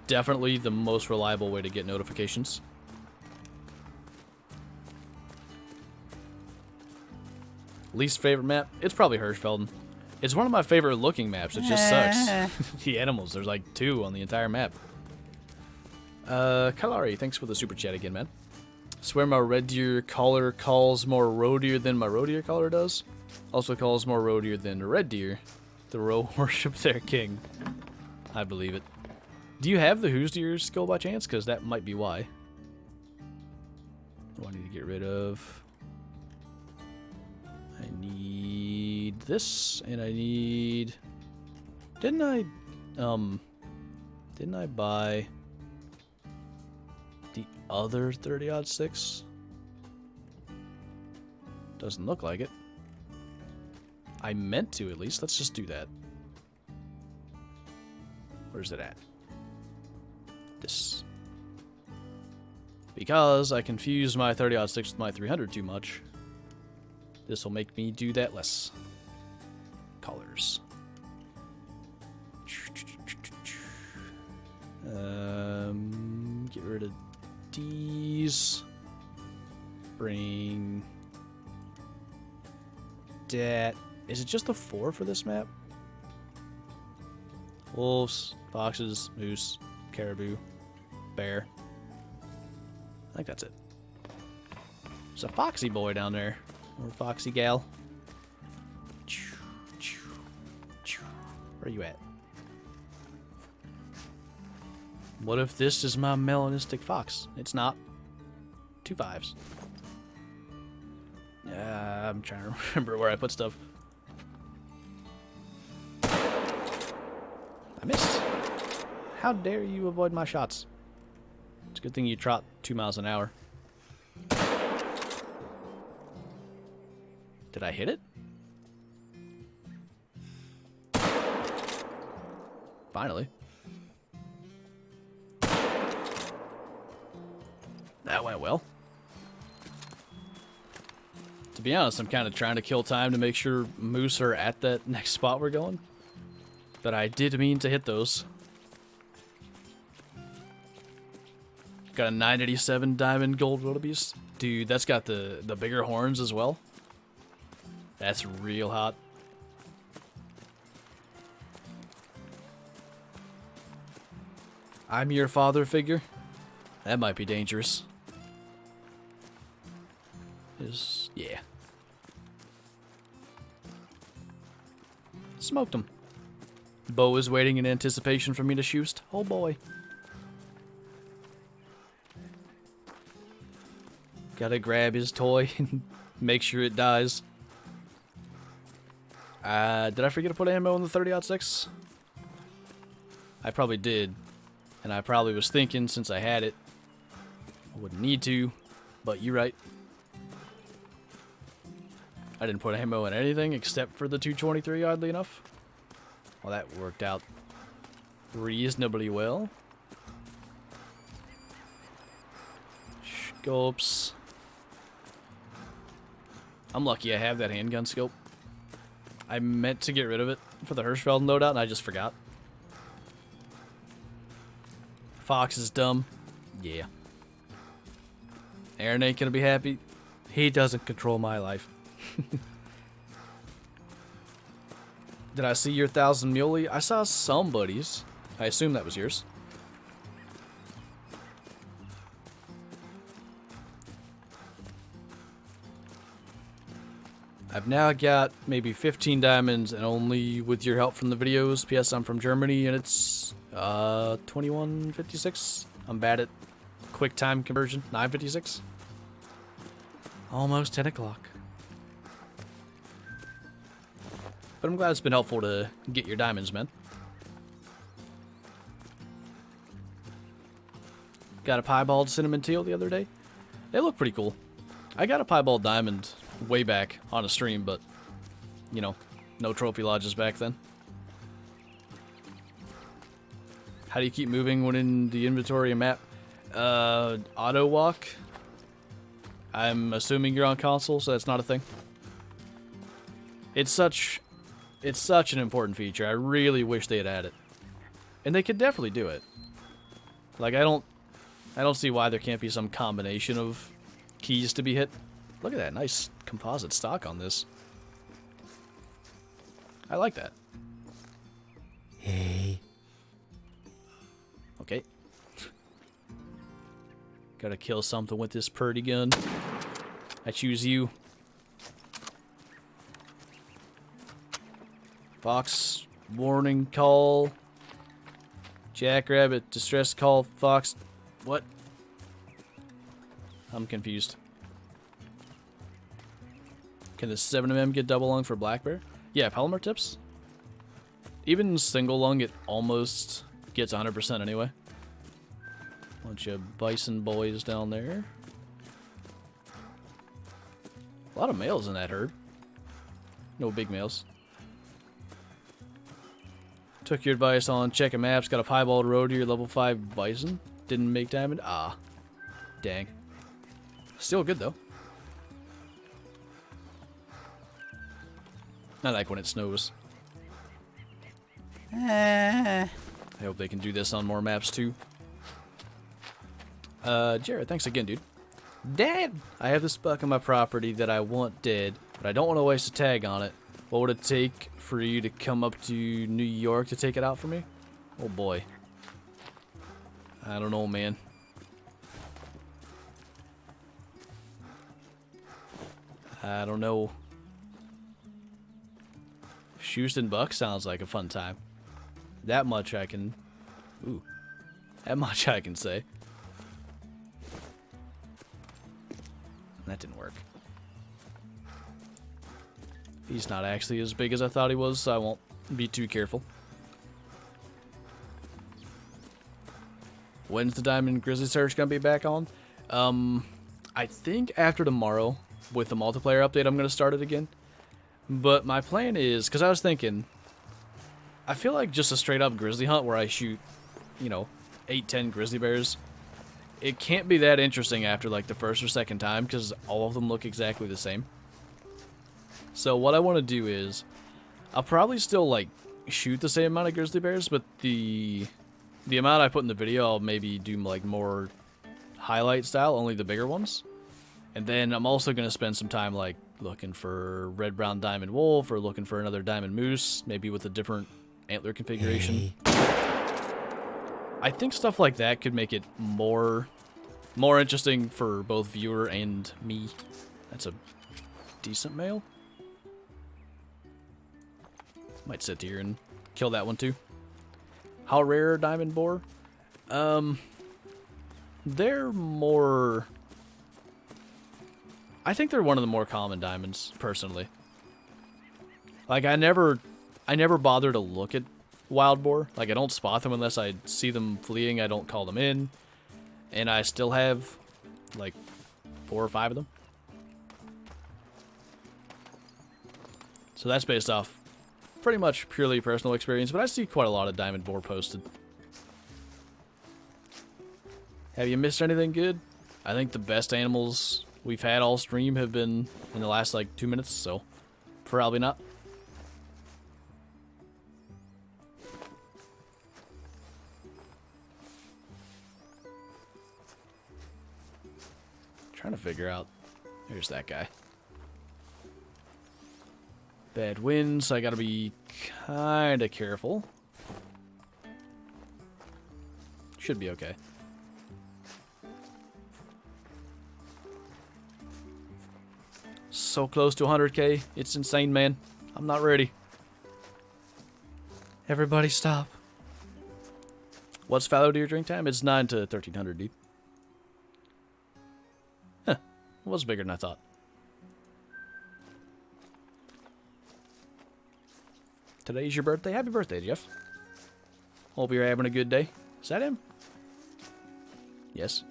definitely the most reliable way to get notifications. Least favorite map? It's probably Hirschfelden. It's one of my favorite looking maps. It just sucks. The animals. There's like 2 on the entire map. Kalari, thanks for the super chat again, man. Swear my red deer collar calls more roe deer than my roe deer collar does. Also calls more roe deer than red deer. The roe worship their king. I believe it. Do you have the whose deer skull by chance? Because that might be why. What do I need to get rid of? I need this, and I need... Didn't I buy the other 30-06? Doesn't look like it. I meant to, at least. Let's just do that. Where's it at? This. because I confused my 30-06 with my 300 too much. This will make me do that less. Colors. Get rid of these. Bring that. Is it just a 4 for this map? Wolves, foxes, moose, caribou, bear. I think that's it. There's a foxy boy down there. Or foxy gal. Where are you at? What if this is my melanistic fox? It's not. 2 5s. I'm trying to remember where I put stuff. I missed. How dare you avoid my shots? It's a good thing you trot 2 miles an hour. Did I hit it? Finally. That went well. To be honest, I'm kind of trying to kill time to make sure moose are at that next spot we're going. But I did mean to hit those. Got a 987 diamond gold wildebeest. Dude, that's got the bigger horns as well. That's real hot. I'm your father figure. That might be dangerous. Yeah. Smoked him. Bo is waiting in anticipation for me to shoot. Oh boy. Gotta grab his toy and make sure it dies. Did I forget to put ammo in the 30-06? I probably did. And I probably was thinking since I had it, I wouldn't need to, but you're right. I didn't put ammo in anything except for the 223, oddly enough. Well, that worked out reasonably well. Scopes. I'm lucky I have that handgun scope. I meant to get rid of it for the Hirschfeld loadout, and I just forgot. Fox is dumb. Yeah. Aaron ain't gonna be happy. He doesn't control my life. Did I see your 1,000 muley? I saw somebody's. I assume that was yours. I've now got maybe 15 diamonds, and only with your help from the videos. P.S. I'm from Germany, and it's 21:56. I'm bad at quick time conversion. 9:56. Almost 10 o'clock. But I'm glad it's been helpful to get your diamonds, man. Got a piebald cinnamon teal the other day. They look pretty cool. I got a piebald diamond way back on a stream, but, you know, no trophy lodges back then. How do you keep moving when in the inventory and map? Auto walk. I'm assuming you're on console, so that's not a thing. It's such an important feature. I really wish they'd add it. And they could definitely do it. Like, I don't see why there can't be some combination of keys to be hit. Look at that nice composite stock on this. I like that. Hey. Okay. Gotta kill something with this purdy gun. I choose you. Fox, warning call. Jackrabbit, distress call. Fox, what? I'm confused. Can the 7mm get double lung for black bear? Yeah, Palomar tips. Even single lung, it almost gets 100% anyway. Bunch of bison boys down there. A lot of males in that herd. No big males. Took your advice on checking maps. Got a piebald road here, level 5 bison. Didn't make diamond. Ah. Dang. Still good, though. I like when it snows. I hope they can do this on more maps, too. Jared, thanks again, dude. Dad! I have this buck on my property that I want dead, but I don't want to waste a tag on it. What would it take for you to come up to New York to take it out for me? Oh, boy. I don't know, man. I don't know. Houston Buck sounds like a fun time. That much I can... Ooh. That much I can say. That didn't work. He's not actually as big as I thought he was, so I won't be too careful. When's the Diamond Grizzly search gonna be back on? I think after tomorrow, with the multiplayer update, I'm gonna start it again. But my plan is, because I was thinking, I feel like just a straight up grizzly hunt where I shoot, you know, 8-10 grizzly bears, it can't be that interesting after like the first or second time because all of them look exactly the same. So what I want to do is, I'll probably still like shoot the same amount of grizzly bears, but the amount I put in the video, I'll maybe do like more highlight style, only the bigger ones. And then I'm also going to spend some time like looking for red, brown, diamond wolf, or looking for another diamond moose, maybe with a different antler configuration. I think stuff like that could make it more interesting for both viewer and me. That's a decent male. Might sit here and kill that one too. How rare are diamond boar? They're more... I think they're one of the more common diamonds, personally. Like, I never bother to look at wild boar. Like, I don't spot them unless I see them fleeing. I don't call them in. And I still have, like, 4 or 5 of them. So that's based off pretty much purely personal experience, but I see quite a lot of diamond boar posted. Have you missed anything good? I think the best animals we've had all stream have been in the last, like, 2 minutes, so probably not. Trying to figure out. Here's that guy. Bad winds, so I gotta be kinda careful. Should be okay. So close to 100k. It's insane, man. I'm not ready. Everybody stop. What's fallow deer drink time? It's 9 to 1300, dude. Huh. It was bigger than I thought. Today's your birthday. Happy birthday, Jeff. Hope you're having a good day. Is that him? Yes.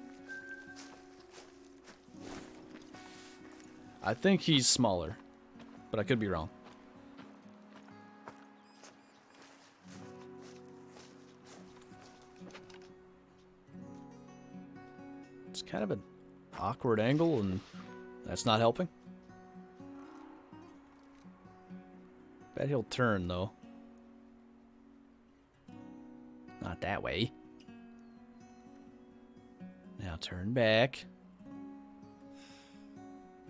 I think he's smaller, but I could be wrong. It's kind of an awkward angle, and that's not helping. Bet he'll turn, though. Not that way. Now turn back.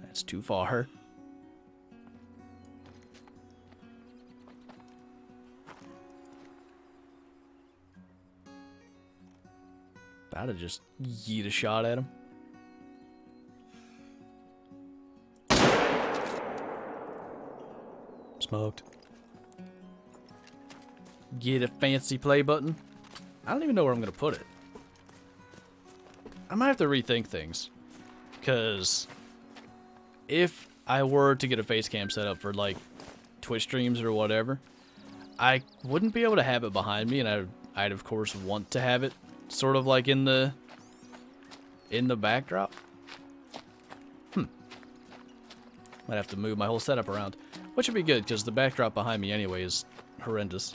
That's too far. About to just yeet a shot at him. Smoked. Get a fancy play button. I don't even know where I'm going to put it. I might have to rethink things. Because if I were to get a face cam set up for, like, Twitch streams or whatever, I wouldn't be able to have it behind me, and I'd of course want to have it sort of like in the backdrop. Might have to move my whole setup around, which would be good because the backdrop behind me anyway is horrendous.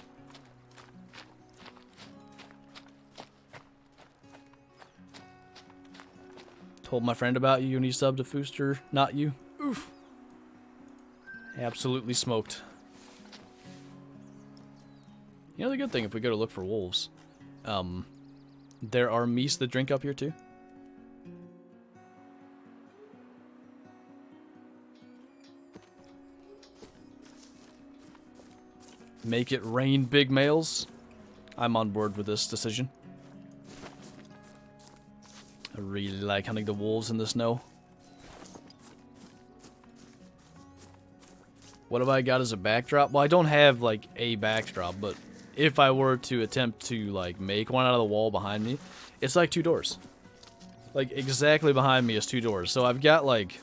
Told my friend about you and he subbed a Fooster, not you. Oof. Absolutely smoked. You know the good thing if we go to look for wolves, there are meese that drink up here too. Make it rain big males. I'm on board with this decision. I really like hunting the wolves in the snow. What have I got as a backdrop? Well, I don't have, like, a backdrop, but if I were to attempt to, like, make one out of the wall behind me, it's like 2 doors. Like, exactly behind me is 2 doors. So I've got, like...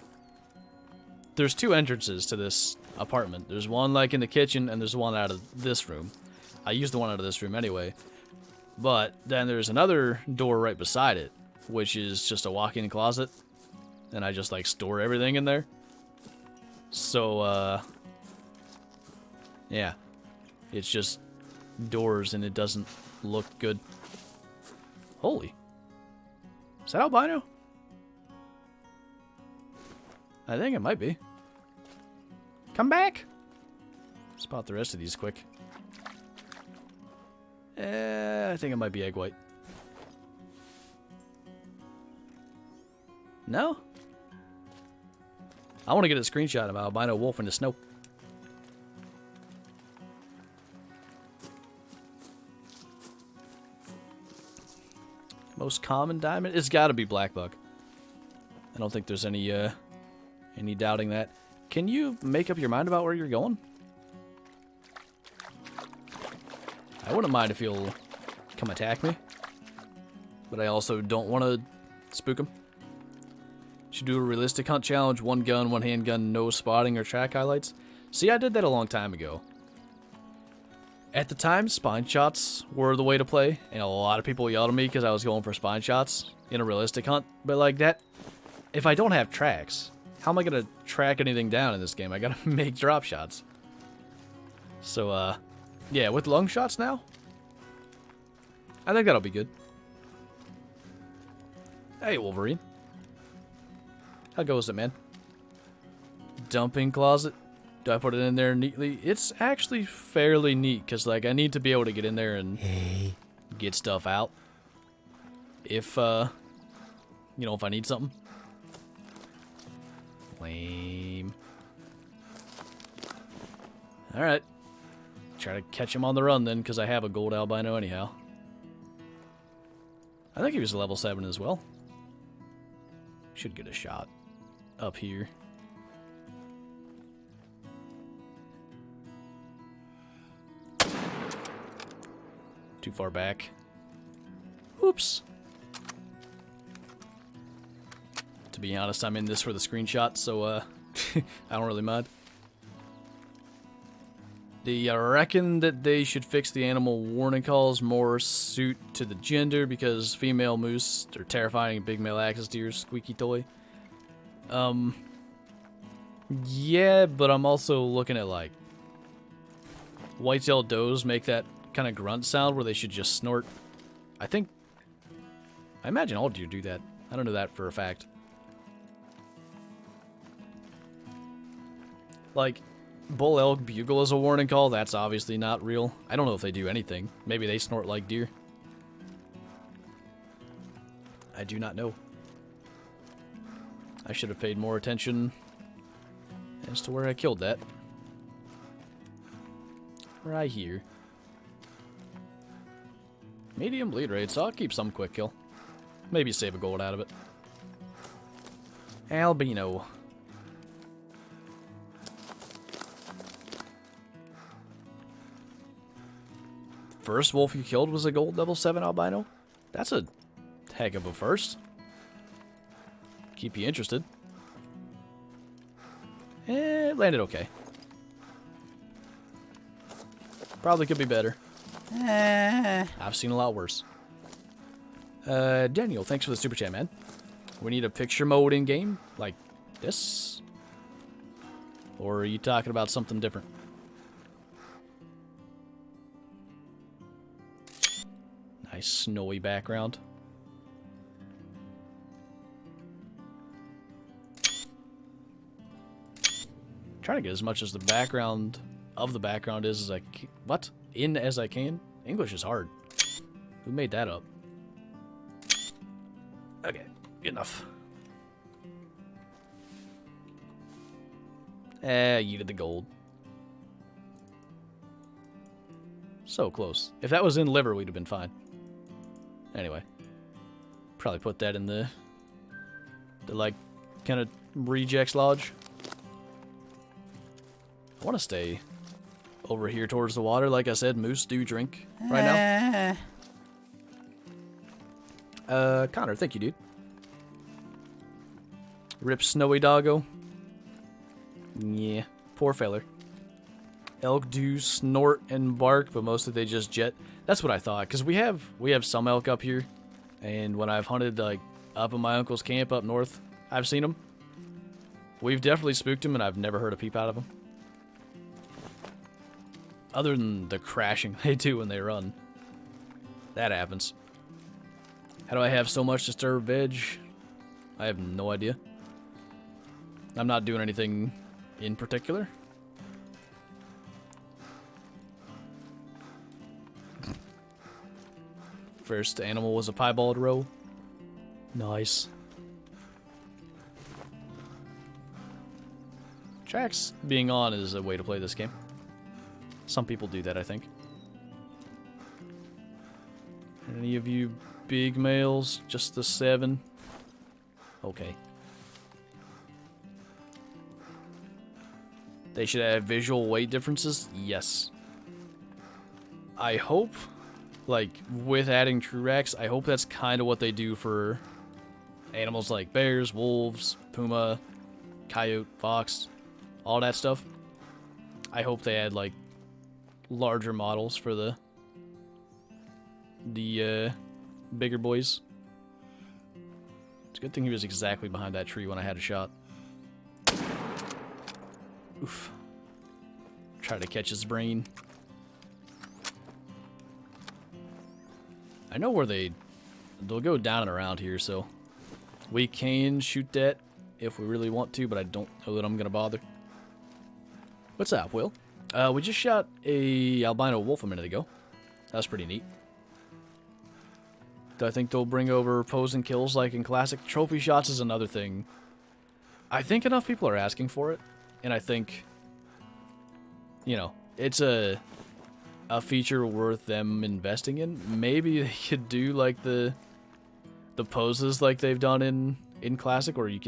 There's 2 entrances to this apartment. There's one, like, in the kitchen, and there's one out of this room. I use the one out of this room anyway. But then there's another door right beside it, which is just a walk-in closet. And I just, like, store everything in there. So, yeah. It's just doors, and it doesn't look good. Holy. Is that albino? I think it might be. Come back! Spot the rest of these quick. I think it might be egg white. No? I want to get a screenshot of albino wolf in the snow. Most common diamond? It's got to be black buck. I don't think there's any doubting that. Can you make up your mind about where you're going? I wouldn't mind if you'll come attack me. But I also don't want to spook him. Should do a realistic hunt challenge. 1 gun, 1 handgun, no spotting or track highlights. See, I did that a long time ago. At the time, spine shots were the way to play. And a lot of people yelled at me because I was going for spine shots in a realistic hunt. But like that, if I don't have tracks, how am I going to track anything down in this game? I got to make drop shots. So, yeah, with lung shots now, I think that'll be good. Hey, Wolverine. How goes it, man? Dumping closet. Do I put it in there neatly? It's actually fairly neat, because, like, I need to be able to get in there and get stuff out. If, you know, if I need something. Lame. Alright. Try to catch him on the run, then, because I have a gold albino anyhow. I think he was level 7 as well. Should get a shot up here. Too far back. Oops. To be honest, I'm in this for the screenshot, so I don't really mind. I reckon that they should fix the animal warning calls more suit to the gender, because female moose are terrifying big male axis deer, squeaky toy. Yeah, but I'm also looking at, like, white-tailed does make that kind of grunt sound where they should just snort. I imagine all deer do that. I don't know that for a fact. Like, bull elk bugle is a warning call. That's obviously not real. I don't know if they do anything. Maybe they snort like deer. I do not know. I should have paid more attention as to where I killed that. Right here. Medium bleed rate, so I'll keep some quick kill. Maybe save a gold out of it. Albino. First wolf you killed was a gold level 7 albino? That's a heck of a first. Keep you interested. It landed okay. Probably could be better. I've seen a lot worse. Daniel, thanks for the super chat, man. We need a picture mode in game? Like this? Or are you talking about something different? Nice snowy background. Trying to get as much as the background of the background is as I can. What? In as I can? English is hard. Who made that up? Okay, good enough. You did the gold. So close. If that was in liver, we'd have been fine. Anyway. Probably put that in the like, kind of rejects lodge. I want to stay over here towards the water. Like I said, moose do drink right now. Connor, thank you, dude. Rip Snowy Doggo. Yeah, poor feller. Elk do snort and bark, but mostly they just jet. That's what I thought, because we have some elk up here, and when I've hunted like up in my uncle's camp up north, I've seen them. We've definitely spooked them, and I've never heard a peep out of them. Other than the crashing they do when they run. That happens. How do I have so much disturbed veg? I have no idea. I'm not doing anything in particular. First animal was a piebald roe. Nice. Tracks being on is a way to play this game. Some people do that, I think. Any of you big males? Just the 7? Okay. They should have visual weight differences? Yes. I hope, like, with adding TruPatch, I hope that's kind of what they do for animals like bears, wolves, puma, coyote, fox, all that stuff. I hope they add, like, larger models for the bigger boys. It's a good thing he was exactly behind that tree when I had a shot. Oof. Try to catch his brain. I know where they'll go down and around here, so we can shoot that if we really want to, but I don't know that I'm gonna bother. What's up, Will? We just shot a albino wolf a minute ago. That was pretty neat. Do I think they'll bring over pose and kills like in classic? Trophy shots is another thing. I think enough people are asking for it, and I think, you know, it's a feature worth them investing in. Maybe they could do like the poses like they've done in classic, where you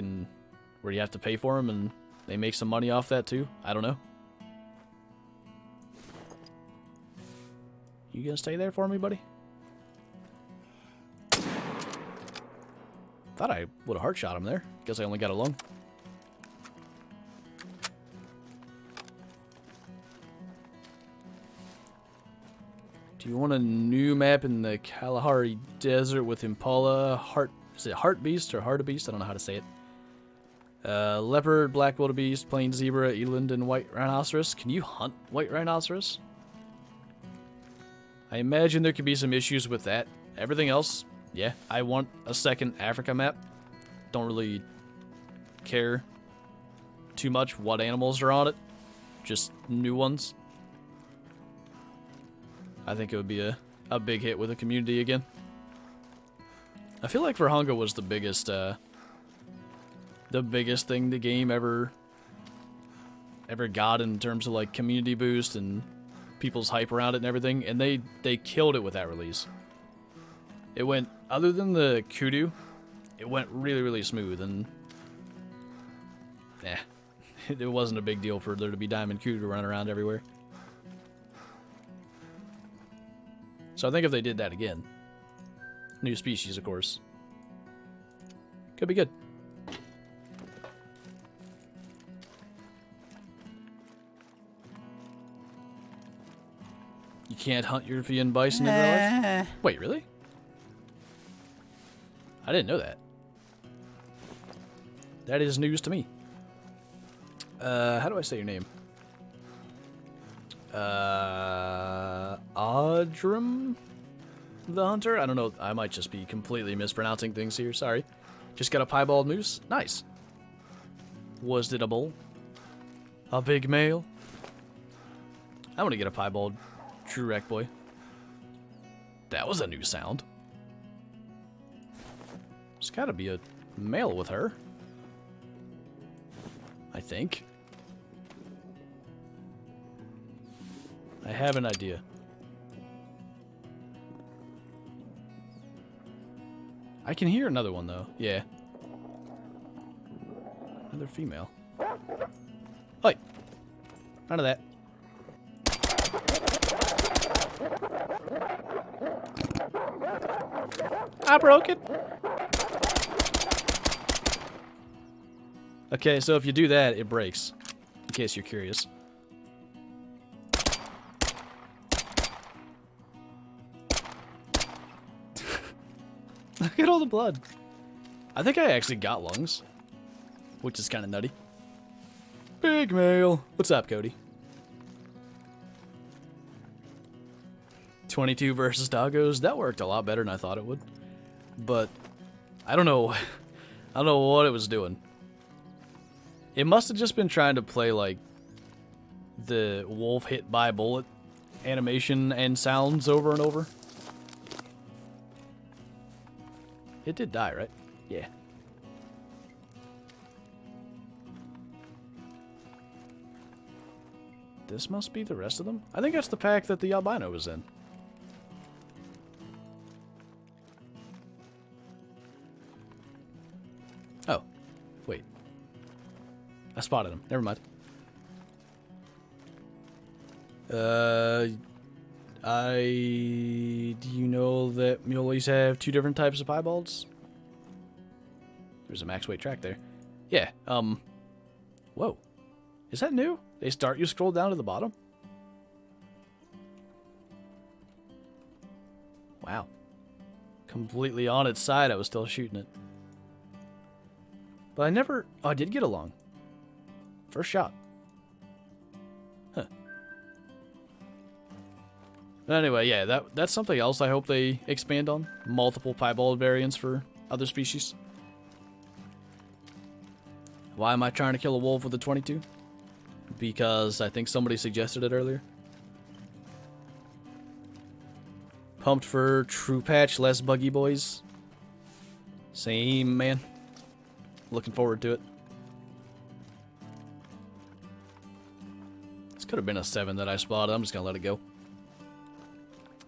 have to pay for them and they make some money off that too. I don't know. You gonna stay there for me, buddy? Thought I would have heart shot him there. Guess I only got a lung. Do you want a new map in the Kalahari Desert with Impala, is it Heart Beast or Heart of Beast? I don't know how to say it. Leopard, black wildebeest, plain zebra, eland, and white rhinoceros. Can you hunt white rhinoceros? I imagine there could be some issues with that. Everything else, yeah. I want a second Africa map. Don't really care too much what animals are on it. Just new ones. I think it would be a big hit with the community again. I feel like Verhunga was the biggest thing the game ever got in terms of like community boost and people's hype around it and everything, and they killed it with that release. It went, other than the kudu, it went really, really smooth, and it wasn't a big deal for there to be diamond kudu running around everywhere. So I think if they did that again, new species, of course, could be good. You can't hunt European bison in real life? Wait, really? I didn't know that. That is news to me. How do I say your name? Audrum the Hunter? I don't know. I might just be completely mispronouncing things here. Sorry. Just got a piebald moose. Nice. Was it a bull? A big male. I want to get a piebald true wreck boy. That was a new sound. There's gotta be a male with her. I think. I have an idea. I can hear another one though. Yeah. Another female. Oi! None of that. I broke it. Okay, so if you do that, it breaks. In case you're curious. Look at all the blood. I think I actually got lungs, which is kind of nutty. Big male. What's up, Cody? 22 versus doggos. That worked a lot better than I thought it would. But I don't know. I don't know what it was doing. It must have just been trying to play like the wolf hit by bullet animation and sounds over and over. It did die, right? Yeah. This must be the rest of them? I think that's the pack that the albino was in. Oh. Wait. I spotted him. Never mind. Do you know that muleys have 2 different types of piebalds? There's a max weight track there. Yeah, whoa. Is that new? They start you scroll down to the bottom? Wow. Completely on its side, I was still shooting it. But I never... Oh, I did get along. First shot. Huh. But anyway, yeah, that's something else I hope they expand on. Multiple piebald variants for other species. Why am I trying to kill a wolf with a 22? Because I think somebody suggested it earlier. Pumped for TruPatch, less buggy boys. Same, man. Looking forward to it. This could have been a 7 that I spotted. I'm just going to let it go.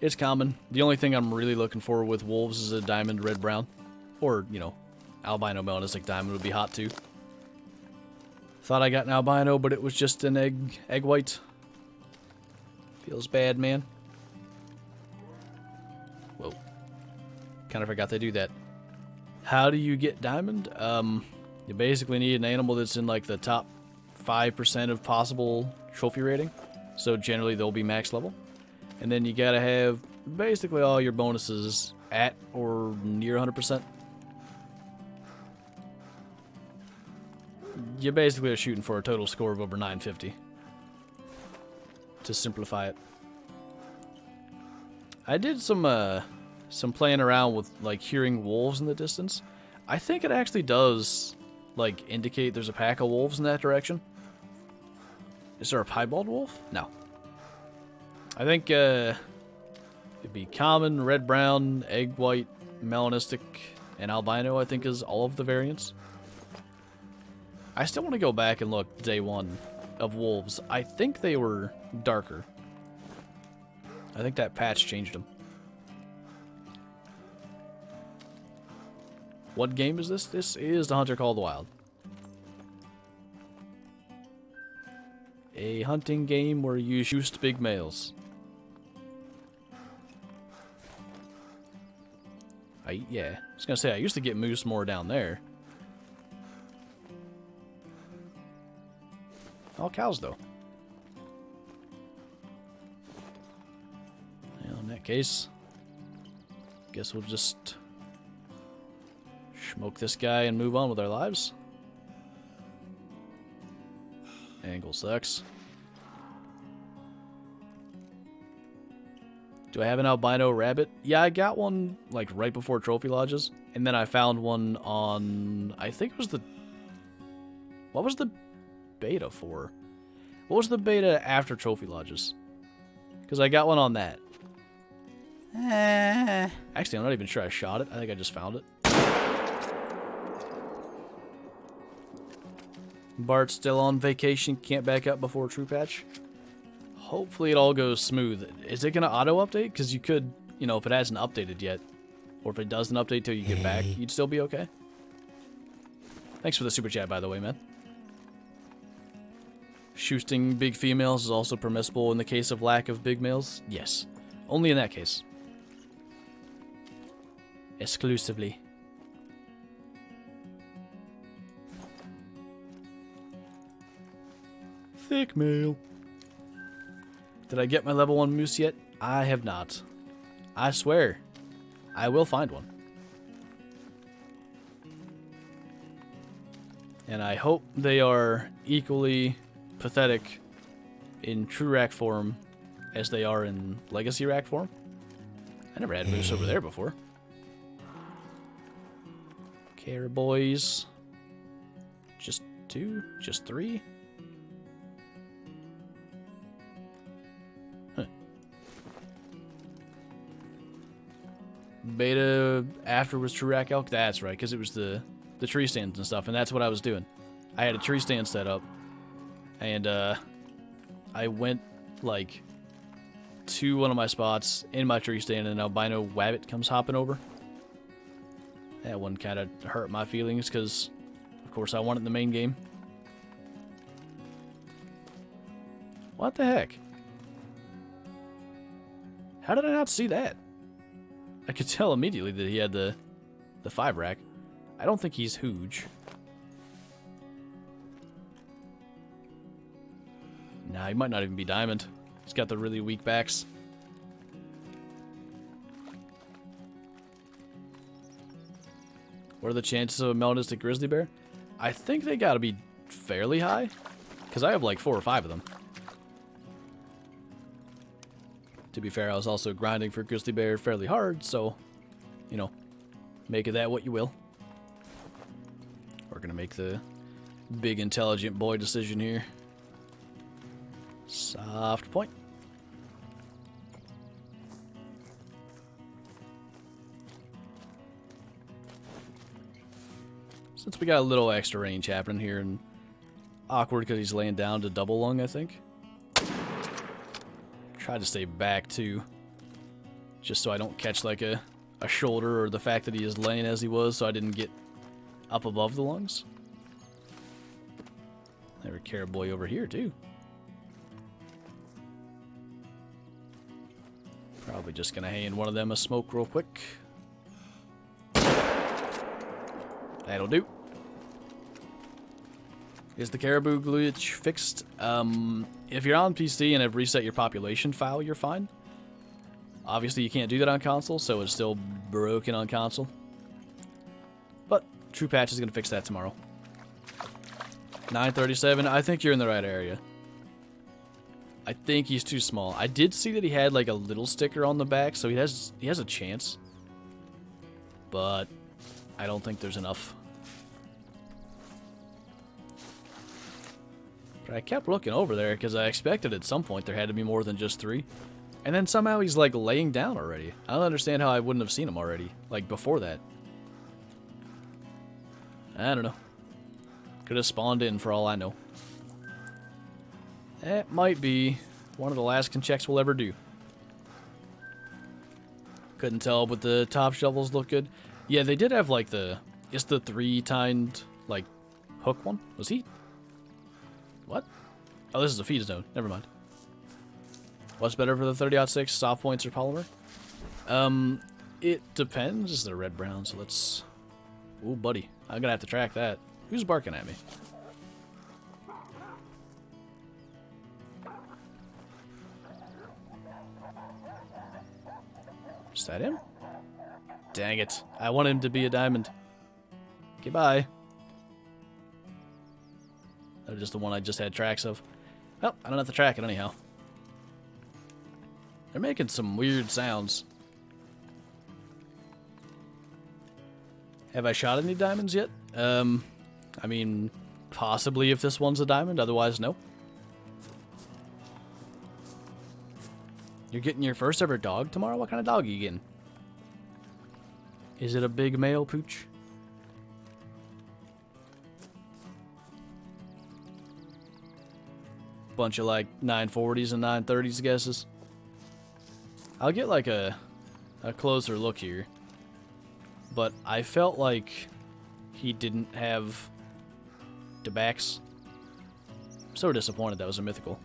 It's common. The only thing I'm really looking for with wolves is a diamond red-brown. Or, you know, albino melanistic diamond would be hot too. Thought I got an albino, but it was just an egg white. Feels bad, man. Whoa. Kind of forgot they do that. How do you get diamond? You basically need an animal that's in like the top 5% of possible trophy rating. So generally they'll be max level. And then you gotta have basically all your bonuses at or near 100%. You basically are shooting for a total score of over 950. To simplify it. I did some playing around with like hearing wolves in the distance. I think it actually does like indicate there's a pack of wolves in that direction. Is there a piebald wolf? No. I think it'd be common, red, brown, egg white, melanistic, and albino, I think is all of the variants. I still want to go back and look day 1 of wolves. I think they were darker. I think that patch changed them. What game is this? This is The Hunter Call of the Wild. A hunting game where you shoot big males. Yeah, I was gonna say, I used to get moose more down there. All cows, though. Well, in that case, guess we'll just smoke this guy and move on with our lives. Angle sucks. Do I have an albino rabbit? Yeah, I got one like right before Trophy Lodges, and then I found one on, I think it was the, what was the beta for? What was the beta after Trophy Lodges? Because I got one on that. Actually, I'm not even sure I shot it. I think I just found it. Bart's still on vacation. Can't back up before TruPatch. Hopefully it all goes smooth. Is it going to auto-update? Because you could, you know, if it hasn't updated yet, or if it doesn't update till you get back, you'd still be okay. Thanks for the super chat, by the way, man. Shooting big females is also permissible in the case of lack of big males? Yes. Only in that case. Exclusively. Thick male. Did I get my level 1 moose yet? I have not. I swear. I will find one. And I hope they are equally pathetic in true rack form as they are in legacy rack form. I never had moose over there before. Care boys. Just 2? Just 3? Huh. Beta after was true rack elk? That's right, because it was the tree stands and stuff, and that's what I was doing. I had a tree stand set up, and I went like to one of my spots in my tree stand, and an albino wabbit comes hopping over. That one kind of hurt my feelings because, of course, I won it in the main game. What the heck? How did I not see that? I could tell immediately that he had the 5 rack. I don't think he's huge. Nah, he might not even be diamond. He's got the really weak backs. What are the chances of a melanistic grizzly bear? I think they gotta be fairly high, because I have like 4 or 5 of them. To be fair, I was also grinding for grizzly bear fairly hard, so, you know, make of that what you will. We're gonna make the big intelligent boy decision here. Soft point. Since we got a little extra range happening here, and awkward because he's laying down to double lung, I think. Try to stay back too, just so I don't catch like a shoulder or the fact that he is laying as he was, so I didn't get up above the lungs. There's a carrot boy over here too. Probably just gonna hand one of them a smoke real quick. That'll do. Is the caribou glitch fixed? If you're on PC and have reset your population file, you're fine. Obviously, you can't do that on console, so it's still broken on console. But TruPatch is going to fix that tomorrow. 937, I think you're in the right area. I think he's too small. I did see that he had like a little sticker on the back, so he has a chance. But I don't think there's enough. But I kept looking over there because I expected at some point there had to be more than just 3. And then somehow he's like laying down already. I don't understand how I wouldn't have seen him already, like before that. I don't know. Could have spawned in for all I know. That might be one of the last checks we'll ever do. Couldn't tell, but the top shovels look good. Yeah, they did have like it's the 3-tined like hook one. Was he? What? Oh, this is a feed zone. Never mind. What's better for the 30-06, soft points or polymer? It depends. This is the red-brown, so let's... Ooh, buddy. I'm gonna have to track that. Who's barking at me? Is that him? Dang it. I want him to be a diamond. Okay, bye. That was just the one I just had tracks of. Well, I don't have to track it anyhow. They're making some weird sounds. Have I shot any diamonds yet? I mean, possibly if this one's a diamond, otherwise no. You're getting your first ever dog tomorrow? What kind of dog are you getting? Is it a big male pooch? Bunch of like 940s and 930s guesses. I'll get like a closer look here. But I felt like he didn't have ZXTOUGHXz. I'm so disappointed that was a mythical.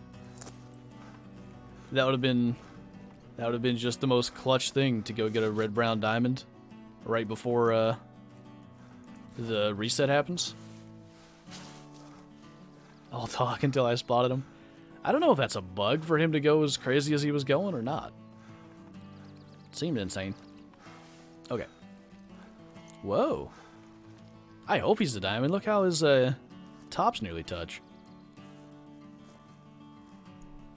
That would have been just the most clutch thing to go get a red brown diamond right before the reset happens. I'll talk until I spotted him. I don't know if that's a bug for him to go as crazy as he was going or not. It seemed insane. Okay. Whoa. I hope he's a diamond. Look how his tops nearly touch.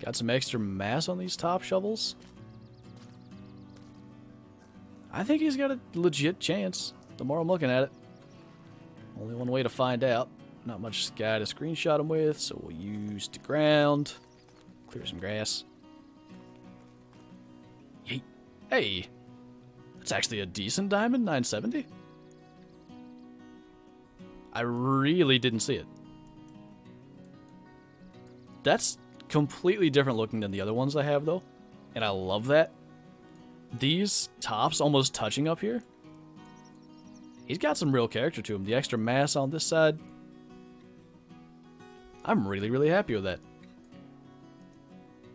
Got some extra mass on these top shovels. I think he's got a legit chance, the more I'm looking at it. Only one way to find out. Not much sky to screenshot him with, so we'll use the ground. Clear some grass. Yeet. Hey! That's actually a decent diamond, 970. I really didn't see it. That's completely different looking than the other ones I have, though. And I love that. These tops almost touching up here. He's got some real character to him. The extra mass on this side. I'm really, really happy with that.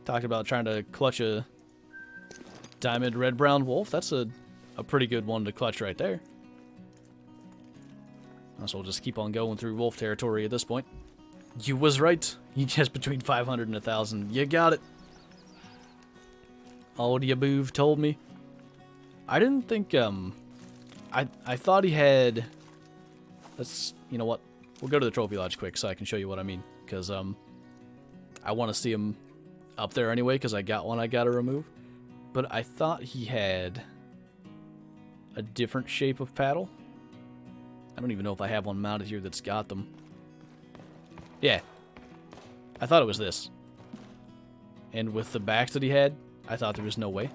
Talked about trying to clutch a diamond red-brown wolf. That's a pretty good one to clutch right there. So we'll just keep on going through wolf territory at this point. You was right. You guessed between 500 and 1,000. You got it. All the above told me. I didn't think, I thought he had... Let's, you know what? We'll go to the trophy lodge quick so I can show you what I mean. Because, I want to see him up there anyway, because I got one I got to remove. But I thought he had a different shape of paddle. I don't even know if I have one mounted here that's got them. Yeah. I thought it was this. And with the backs that he had, I thought there was no way.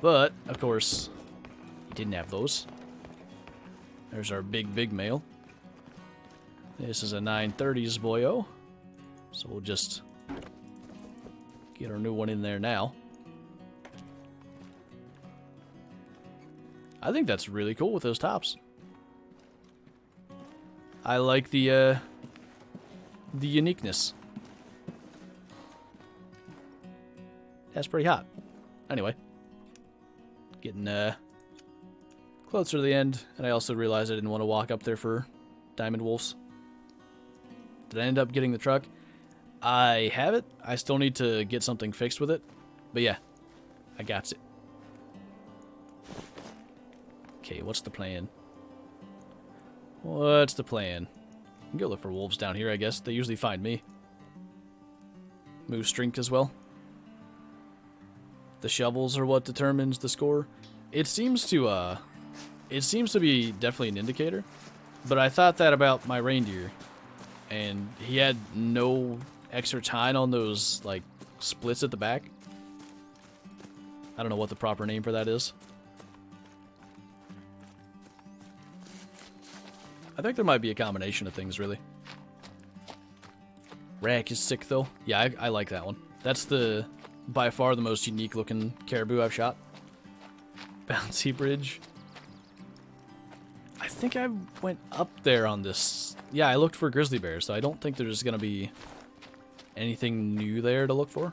But, of course, he didn't have those. There's our big male. This is a 930s boyo. So we'll just get our new one in there now. I think that's really cool with those tops. I like the uniqueness. That's pretty hot. Anyway. Getting closer to the end, and I also realized I didn't want to walk up there for diamond wolves. Did I end up getting the truck? I have it. I still need to get something fixed with it. But yeah, I got it. Okay, what's the plan? What's the plan? I can go look for wolves down here, I guess. They usually find me. Moose strength as well. The shovels are what determines the score. It seems to be definitely an indicator. But I thought that about my reindeer. And he had no extra tine on those, like, splits at the back. I don't know what the proper name for that is. I think there might be a combination of things, really. Rack is sick, though. Yeah, I like that one. That's by far the most unique looking caribou I've shot. Bouncy bridge. I think I went up there on this. Yeah, I looked for grizzly bears, so I don't think there's going to be anything new there to look for.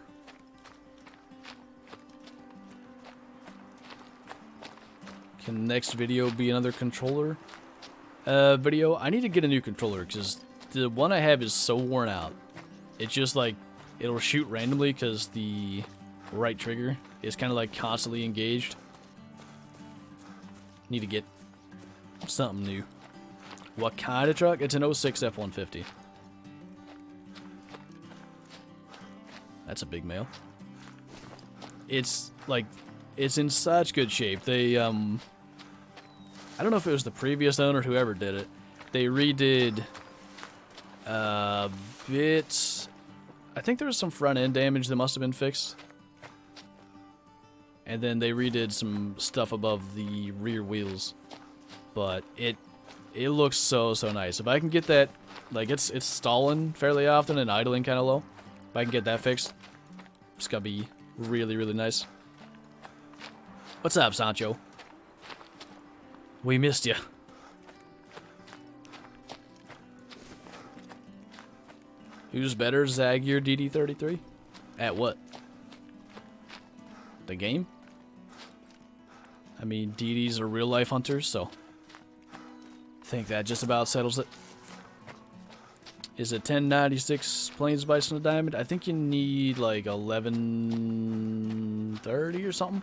Can next video be another controller video? I need to get a new controller because the one I have is so worn out. It's just like, it'll shoot randomly because the right trigger is kind of like constantly engaged. Need to get something new. What kind of truck? It's an 06 F-150. That's a big male. It's like, it's in such good shape. They, I don't know if it was the previous owner, whoever did it. They redid bits. I think there was some front end damage that must have been fixed. And then they redid some stuff above the rear wheels. But it looks so nice. If I can get that, like it's stalling fairly often and idling kind of low. If I can get that fixed, it's gonna be really nice. What's up, Sancho? We missed you. Who's better, Zag or DD33? At what? The game? I mean, DD's a real life hunter, so I think that just about settles it. Is it 1096 Plains Bison a diamond? I think you need like 1130 or something.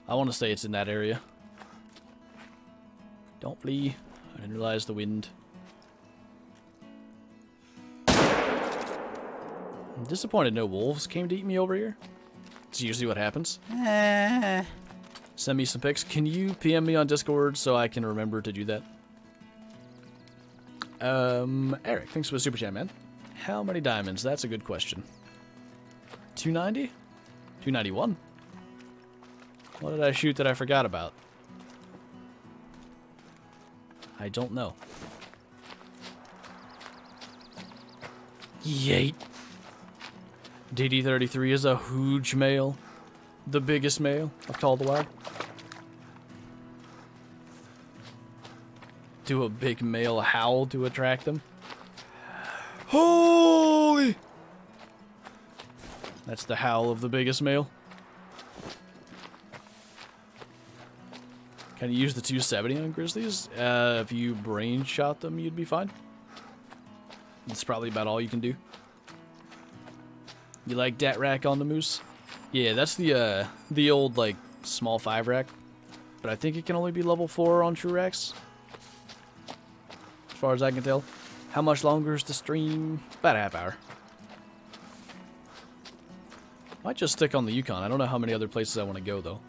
I want to say it's in that area. Don't flee. I didn't realize the wind. I'm disappointed no wolves came to eat me over here. It's usually what happens. Send me some pics. Can you PM me on Discord so I can remember to do that? Eric, thanks for the super chat, man. How many diamonds? That's a good question. 290? 291? What did I shoot that I forgot about? I don't know. Yeet. DD33 is a huge male. The biggest male of Call of the Wild. Do a big male howl to attract them. Holy! That's the howl of the biggest male. Can you use the 270 on grizzlies? If you brain shot them, you'd be fine. That's probably about all you can do. You like dat rack on the moose? Yeah, that's the old like small 5 rack, but I think it can only be level 4 on true racks. As far as I can tell. How much longer is the stream? About a half hour. Might just stick on the Yukon. I don't know how many other places I want to go though.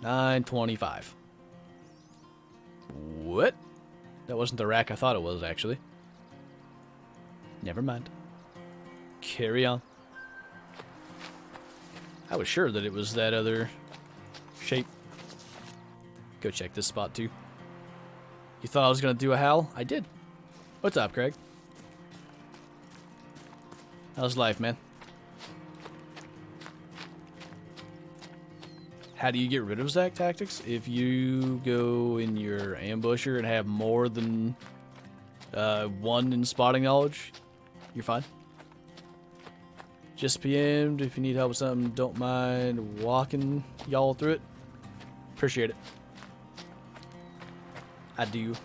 925. What? That wasn't the rack I thought it was, actually. Never mind. Carry on. I was sure that it was that other shape. Go check this spot, too. You thought I was going to do a howl? I did. What's up, Craig? How's life, man? How do you get rid of ZXTOUGHXz? If you go in your ambusher and have more than 1 in spotting knowledge, you're fine. Just PM'd. If you need help with something, don't mind walking y'all through it. Appreciate it. I do.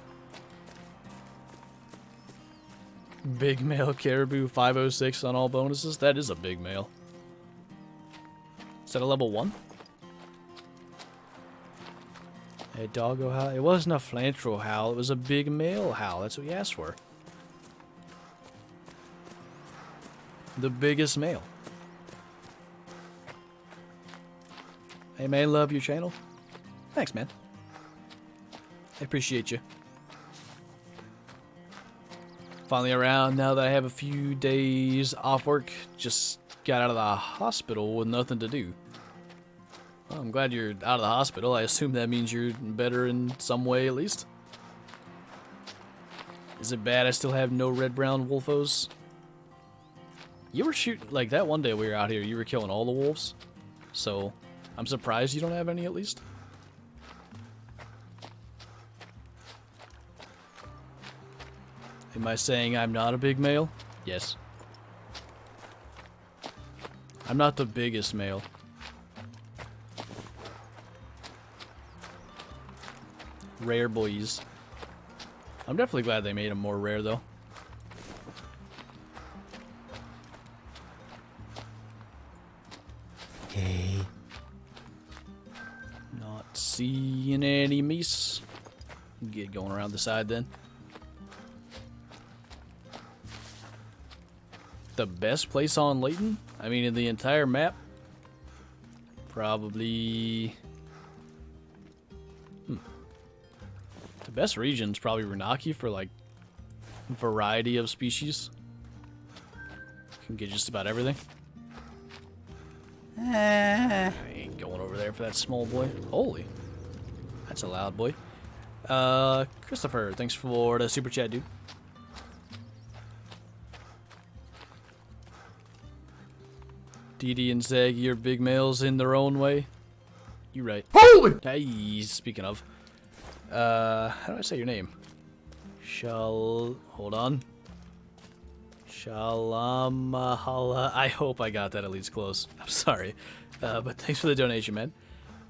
Big male caribou 506 on all bonuses. That is a big male. Is that a level 1? A doggo howl. It wasn't a Flinter howl. It was a big male howl. That's what you asked for. The biggest male. Hey man, love your channel. Thanks, man. I appreciate you. Finally around now that I have a few days off work. Just got out of the hospital with nothing to do. Well, I'm glad you're out of the hospital. I assume that means you're better in some way at least. Is it bad I still have no red-brown wolfos? You were shooting, like that one day we were out here, you were killing all the wolves. So, I'm surprised you don't have any at least. Am I saying I'm not a big male? Yes. I'm not the biggest male. Rare boys. I'm definitely glad they made them more rare though. Hey. Not seeing any meese. Get going around the side then. The best place on Layton? I mean in the entire map? Probably... The best region's probably Renaki for like variety of species. Can get just about everything. I ain't going over there for that small boy. Holy. That's a loud boy. Christopher, thanks for the super chat, dude. Dee and Zeg, you're big males in their own way. You right. Holy! Hey, speaking of. How do I say your name? Hold on. Shalamahala. I hope I got that at least close. I'm sorry. But thanks for the donation, man.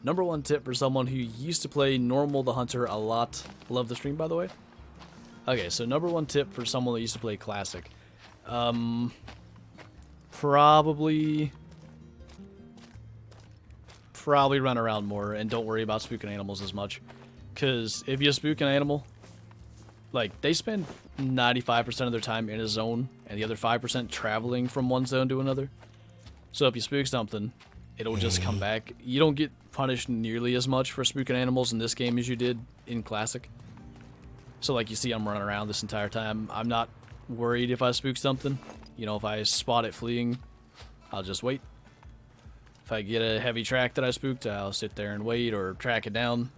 Number one tip for someone who used to play normal the hunter a lot. Love the stream, by the way. Okay, so number one tip for someone that used to play classic. Probably run around more and don't worry about spooking animals as much. Because if you spook an animal, like, they spend 95% of their time in a zone and the other 5% traveling from one zone to another. So if you spook something, it'll just come back. You don't get punished nearly as much for spooking animals in this game as you did in Classic. So like you see, I'm running around this entire time. I'm not worried if I spook something. You know, if I spot it fleeing, I'll just wait. If I get a heavy track that I spooked, I'll sit there and wait or track it down.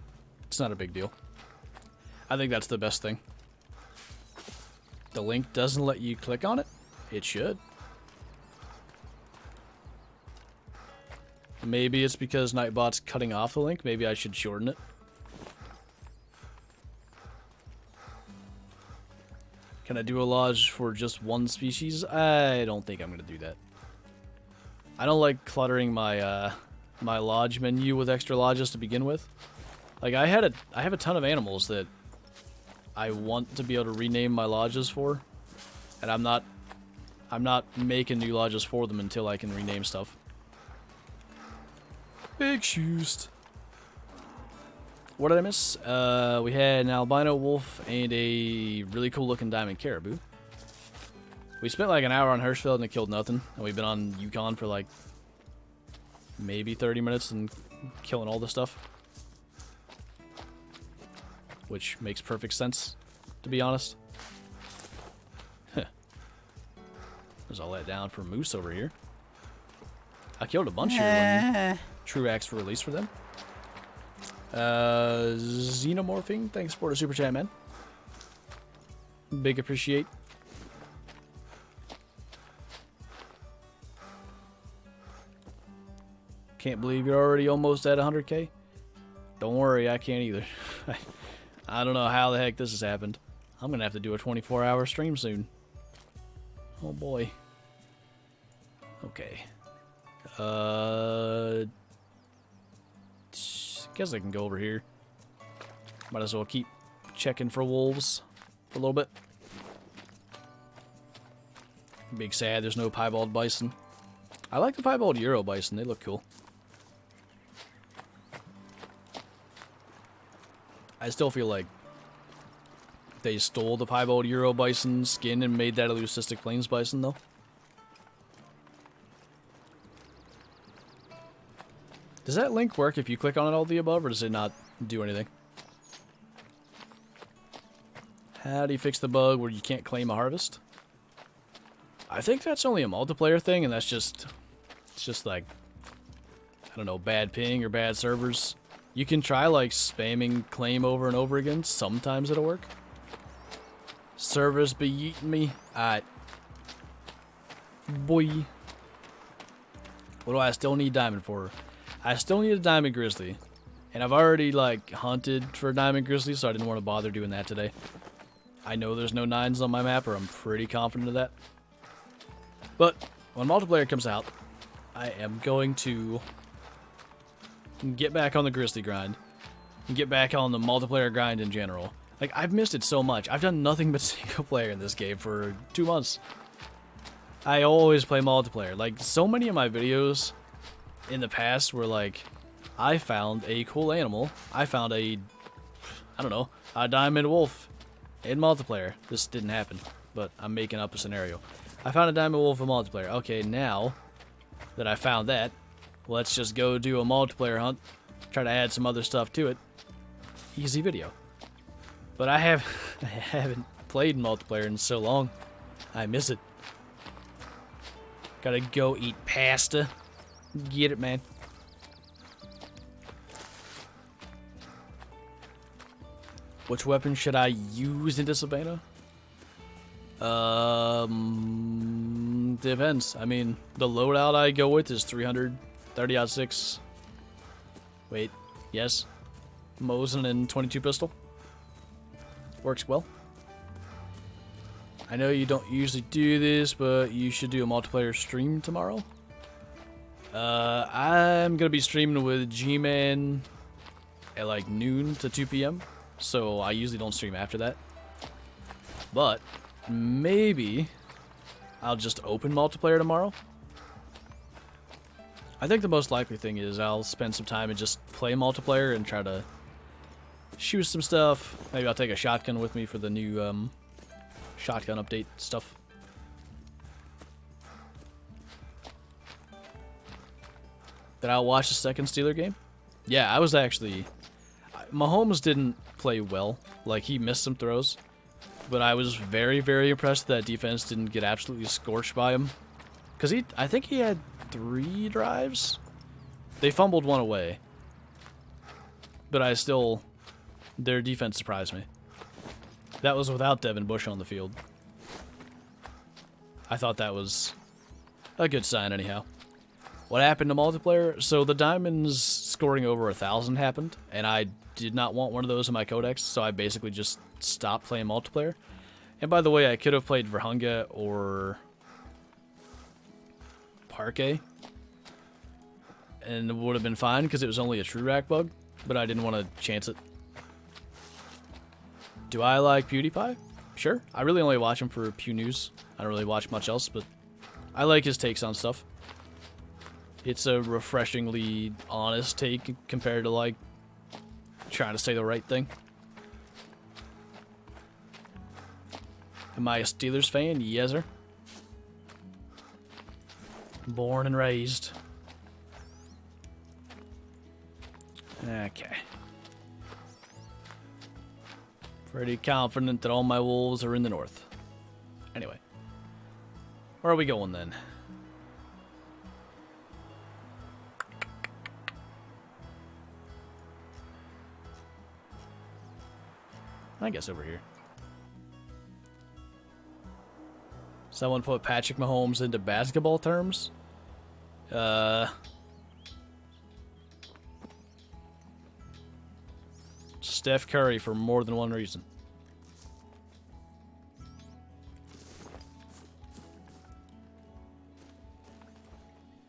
It's not a big deal. I think that's the best thing. The link doesn't let you click on it. It should. Maybe it's because Nightbot's cutting off the link. Maybe I should shorten it. Can I do a lodge for just one species? I don't think I'm going to do that. I don't like cluttering my my lodge menu with extra lodges to begin with. Like I have a ton of animals that I want to be able to rename my lodges for, and I'm not making new lodges for them until I can rename stuff. Big shoes. What did I miss? We had an albino wolf and a really cool looking diamond caribou. We spent like an hour on Hirschfeld and it killed nothing. And we've been on Yukon for like maybe 30 minutes and killing all the stuff. Which makes perfect sense, to be honest. There's all that down for moose over here. I killed a bunch here when TruPatch released for them. Xenomorphing, thanks for the super chat, man. Big appreciate. Can't believe you're already almost at 100k. Don't worry, I can't either. I don't know how the heck this has happened. I'm gonna have to do a 24-hour stream soon. Oh boy. Okay. Guess I can go over here. Might as well keep checking for wolves for a little bit. Big sad there's no piebald bison. I like the piebald Euro bison, they look cool. I still feel like they stole the piebald Euro bison skin and made that a leucistic plains bison though. Does that link work if you click on it all the above, or does it not do anything? How do you fix the bug where you can't claim a harvest? I think that's only a multiplayer thing, and that's just... It's just like... I don't know, bad ping or bad servers. You can try, like, spamming claim over and over again. Sometimes it'll work. Servers be eating me. Alright. Boy. What do I still need diamond for? I still need a diamond grizzly, and I've already like hunted for a diamond grizzly, so I didn't want to bother doing that today. I know there's no 9s on my map, or I'm pretty confident of that. But when multiplayer comes out, I am going to get back on the grizzly grind and get back on the multiplayer grind in general. Like, I've missed it so much. I've done nothing but single player in this game for 2 months. I always play multiplayer. Like, so many of my videos in the past were like, I found a cool animal. I found a, I don't know, a diamond wolf in multiplayer. This didn't happen, but I'm making up a scenario. I found a diamond wolf in multiplayer. Okay, now that I found that, let's just go do a multiplayer hunt. Try to add some other stuff to it. Easy video. But I haven't played multiplayer in so long. I miss it. Gotta go eat pasta. Get it, man. Which weapon should I use in this Beano? Depends. I mean, the loadout I go with is 300, 30-06. Wait, yes. Mosin and 22 pistol. Works well. I know you don't usually do this, but you should do a multiplayer stream tomorrow. I'm gonna be streaming with G-Man at like noon to 2 p.m. So I usually don't stream after that. But maybe I'll just open multiplayer tomorrow. I think the most likely thing is I'll spend some time and just play multiplayer and try to shoot some stuff. Maybe I'll take a shotgun with me for the new shotgun update stuff. Did I watch the second Steeler game? Yeah, I was actually... Mahomes didn't play well. Like, he missed some throws. But I was very, very impressed that defense didn't get absolutely scorched by him. Because I think he had 3 drives? They fumbled one away. But their defense surprised me. That was without Devin Bush on the field. I thought that was a good sign anyhow. What happened to multiplayer? So the Diamonds scoring over 1,000 happened, and I did not want one of those in my codex, so I basically just stopped playing multiplayer. And by the way, I could have played Verhunga or Parquet, and it would have been fine because it was only a true rack bug, but I didn't want to chance it. Do I like PewDiePie? Sure. I really only watch him for Pew News. I don't really watch much else, but I like his takes on stuff. It's a refreshingly honest take compared to, like, trying to say the right thing. Am I a Steelers fan? Yes, sir. Born and raised. Okay. Pretty confident that all my wolves are in the north. Anyway. Where are we going then? I guess over here. Someone put Patrick Mahomes into basketball terms? Steph Curry for more than one reason.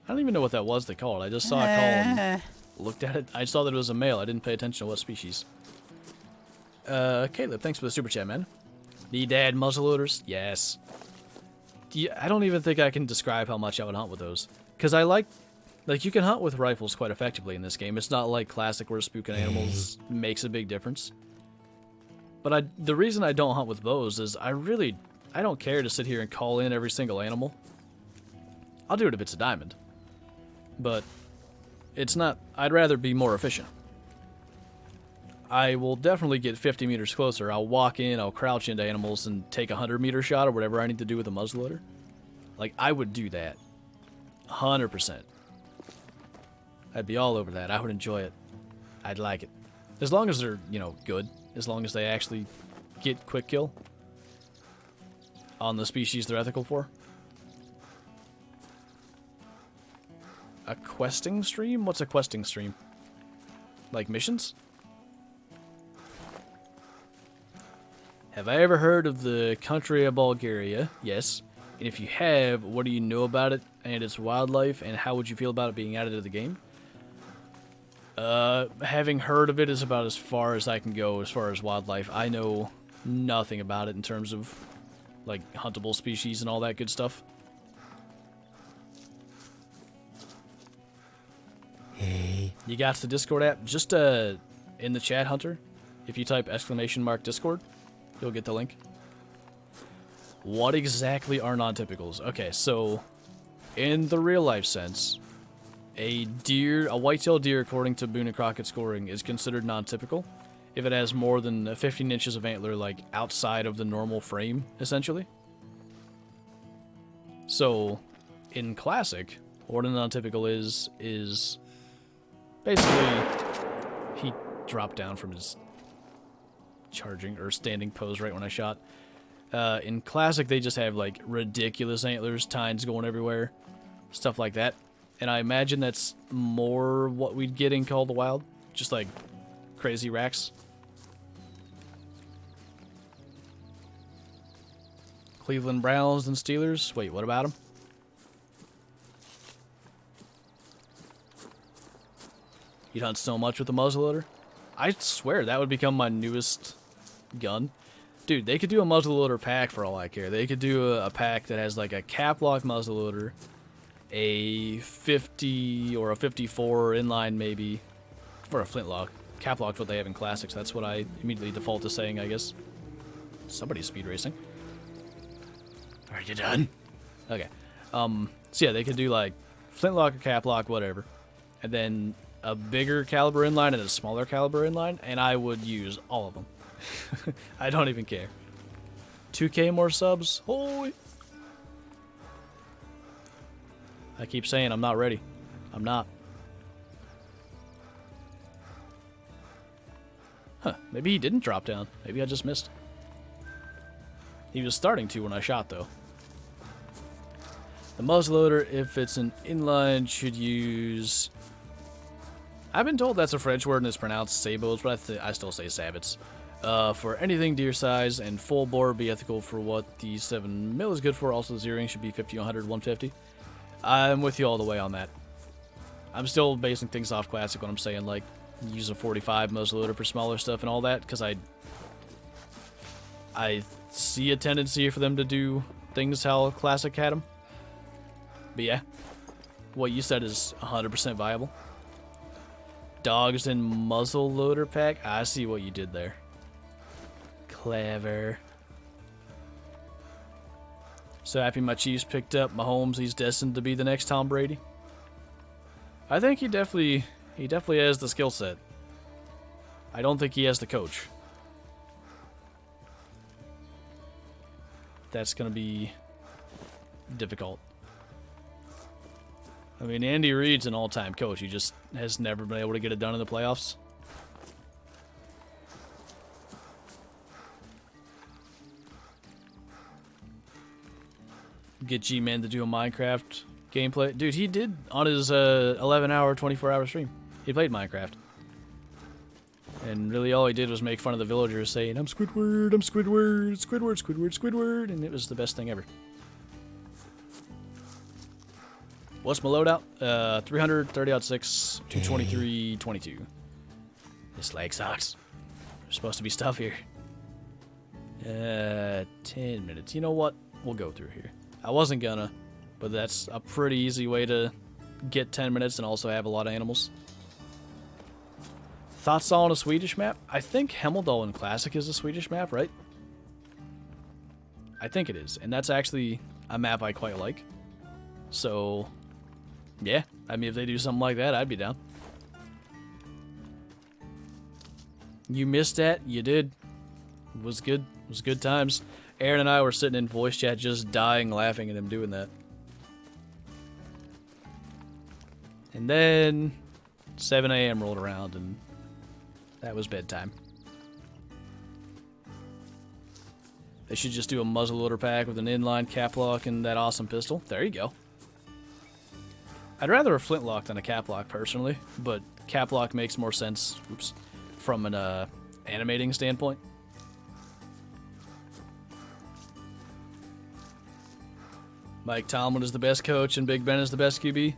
I don't even know what that was they called. I just saw a call and looked at it. I saw that it was a male. I didn't pay attention to what species. Caleb, thanks for the super chat, man. Need to add muzzleloaders? Yes. I don't even think I can describe how much I would hunt with those. Because I like you can hunt with rifles quite effectively in this game. It's not like classic where spooking animals makes a big difference. But the reason I don't hunt with bows is I don't care to sit here and call in every single animal. I'll do it if it's a diamond. But it's not, I'd rather be more efficient. I will definitely get 50 meters closer. I'll walk in, I'll crouch into animals and take a 100-meter shot or whatever I need to do with a muzzleloader. Like, I would do that. 100%. I'd be all over that. I would enjoy it. I'd like it. As long as they're, good. As long as they actually get quick kill on the species they're ethical for. A questing stream? What's a questing stream? Like missions? Have I ever heard of the country of Bulgaria? Yes. And if you have, what do you know about it and its wildlife, and how would you feel about it being added to the game? Having heard of it is about as far as I can go as far as wildlife. I know nothing about it in terms of, like, huntable species and all that good stuff. Hey. You got the Discord app? Just, in the chat, Hunter, if you type !Discord, you'll get the link. What exactly are non-typicals? Okay, so in the real life sense, a white-tailed deer, according to Boone and Crockett scoring, is considered non-typical if it has more than 15 inches of antler, like, outside of the normal frame, essentially. So, in Classic, What an untypical is basically he dropped down from his charging or standing pose right when I shot. In Classic, they just have like ridiculous antlers, tines going everywhere, stuff like that. And I imagine that's more what we'd get in Call of the Wild, just like crazy racks. Cleveland Browns and Steelers. Wait, what about them? You'd hunt so much with the muzzleloader? I swear that would become my newest gun. Dude, they could do a muzzleloader pack for all I care. They could do a pack that has like a cap lock muzzleloader, a 50 or a 54 inline maybe, or a flintlock. Cap lock's what they have in Classics. That's what I immediately default to saying, I guess. Somebody's speed racing. Are you done? Okay. So yeah, they could do like flintlock or cap lock, whatever. And then a bigger caliber inline and a smaller caliber inline, and I would use all of them. I don't even care. 2K more subs? Holy! I keep saying I'm not ready. I'm not. Huh, maybe he didn't drop down. Maybe I just missed. He was starting to when I shot, though. The muzzleloader, if it's an inline, should use... I've been told that's a French word and it's pronounced sabots, but I still say sabots. For anything deer size and full bore, be ethical for what the 7mm is good for. Also, the zeroing should be 50, 100, 150. I'm with you all the way on that. I'm still basing things off Classic when I'm saying, like, use a 45 muzzleloader for smaller stuff and all that, because I see a tendency for them to do things how Classic had them. But yeah, what you said is 100% viable. Dogs and muzzleloader pack. I see what you did there. Clever. So happy my Chiefs picked up Mahomes. He's destined to be the next Tom Brady. I think he definitely has the skill set. I don't think he has the coach. That's gonna be difficult. I mean, Andy Reid's an all-time coach. He just has never been able to get it done in the playoffs. Get G-Man to do a Minecraft gameplay. Dude, he did on his 11-hour, 24-hour stream. He played Minecraft. And really all he did was make fun of the villagers saying, I'm Squidward, I'm Squidward, Squidward, Squidward, Squidward. And it was the best thing ever. What's my loadout? 300, 30-06, 223, 22. This leg sucks. There's supposed to be stuff here. 10 minutes. You know what? We'll go through here. I wasn't gonna, but that's a pretty easy way to get 10 minutes and also have a lot of animals. Thoughts on a Swedish map? I think Hemmeldal in Classic is a Swedish map, right? I think it is, and that's actually a map I quite like. So... yeah, I mean, if they do something like that, I'd be down. You missed that? You did. It was good. It was good times. Aaron and I were sitting in voice chat just dying laughing at him doing that. And then 7 a.m. rolled around and that was bedtime. They should just do a muzzleloader pack with an inline cap lock and that awesome pistol. There you go. I'd rather a flintlock than a cap lock personally, but cap lock makes more sense, oops, from an animating standpoint. Mike Tomlin is the best coach and Big Ben is the best QB.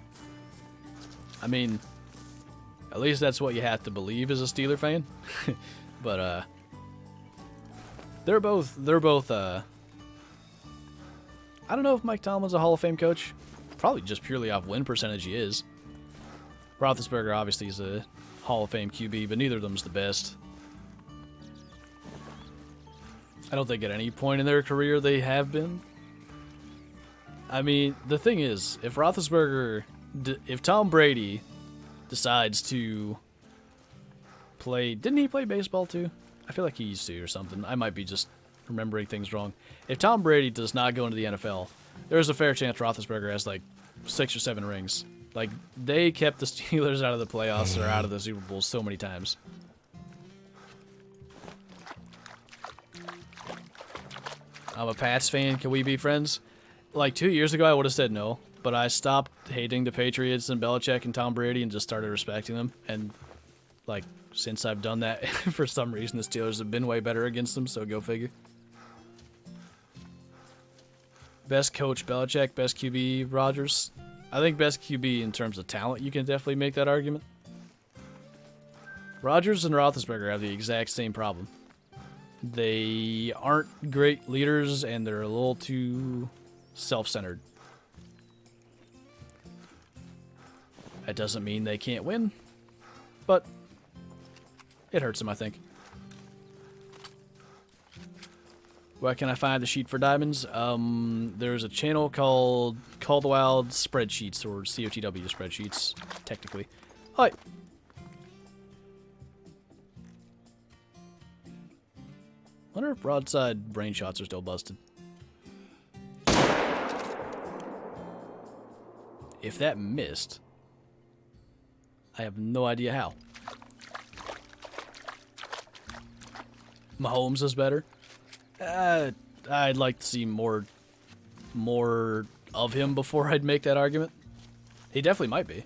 I mean, at least that's what you have to believe as a Steeler fan. But they're both I don't know if Mike Tomlin's a Hall of Fame coach. Probably just purely off win percentage he is. Roethlisberger obviously is a Hall of Fame QB, but neither of them's the best. I don't think at any point in their career they have been. I mean, the thing is, if Roethlisberger, if Tom Brady decides to play, didn't he play baseball too? I feel like he used to or something. I might be just remembering things wrong. If Tom Brady does not go into the NFL, there's a fair chance Roethlisberger has like 6 or 7 rings. Like, they kept the Steelers out of the playoffs or out of the Super Bowl so many times. I'm a Pats fan. Can we be friends? Like, 2 years ago, I would have said no. But I stopped hating the Patriots and Belichick and Tom Brady and just started respecting them. And, like, since I've done that, for some reason, the Steelers have been way better against them, so go figure. Best coach, Belichick. Best QB, Rodgers. I think best QB in terms of talent, you can definitely make that argument. Rodgers and Roethlisberger have the exact same problem. They aren't great leaders, and they're a little too self-centered. That doesn't mean they can't win, but it hurts them, I think. Where can I find the sheet for diamonds? There's a channel called Call the Wild Spreadsheets, or COTW Spreadsheets, technically. Hi. Wonder if broadside brain shots are still busted. If that missed, I have no idea how. Mahomes is better. I'd like to see more of him before I'd make that argument. He definitely might be.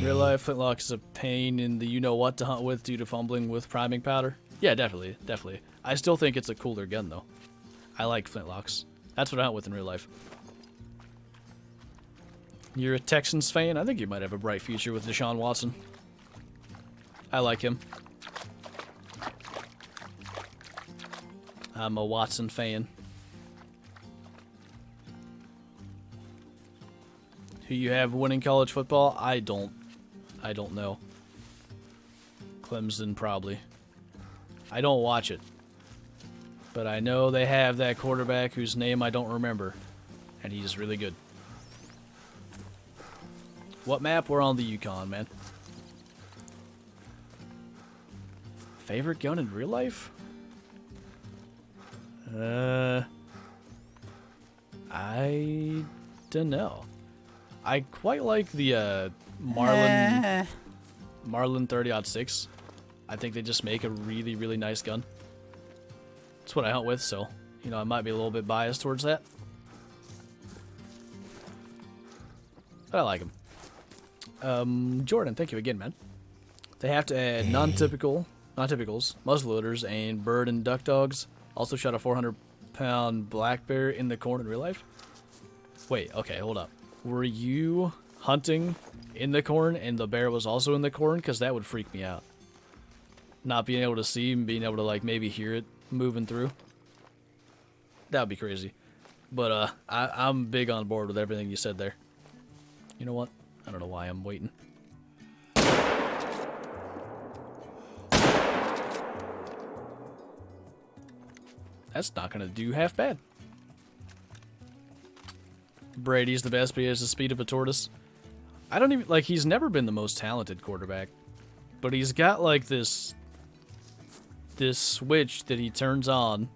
Real life, Flintlock is a pain in the you-know-what to hunt with due to fumbling with priming powder. Yeah, definitely. I still think it's a cooler gun, though. I like Flintlocks. That's what I hunt with in real life. You're a Texans fan? I think you might have a bright future with Deshaun Watson. I like him. I'm a Watson fan. Who you have winning college football? I don't know. Clemson, probably. I don't watch it. But I know they have that quarterback whose name I don't remember. And he's really good. What map? We're on the Yukon, man. Favorite gun in real life? I don't know. I quite like the Marlin 30-06. I think they just make a really, really nice gun. That's what I hunt with, so, you know, I might be a little bit biased towards that. But I like them. Jordan, thank you again, man. They have to add non-typicals, muzzleloaders, and bird and duck dogs. Also shot a 400-pound black bear in the corn in real life. Wait, okay, hold up. Were you hunting in the corn and the bear was also in the corn? Because that would freak me out. Not being able to see and being able to, like, maybe hear it moving through. That would be crazy. But I'm big on board with everything you said there. You know what? I don't know why I'm waiting. That's not going to do half bad. Brady's the best, but he has the speed of a tortoise. I don't even, like, he's never been the most talented quarterback. But he's got, like, this switch that he turns on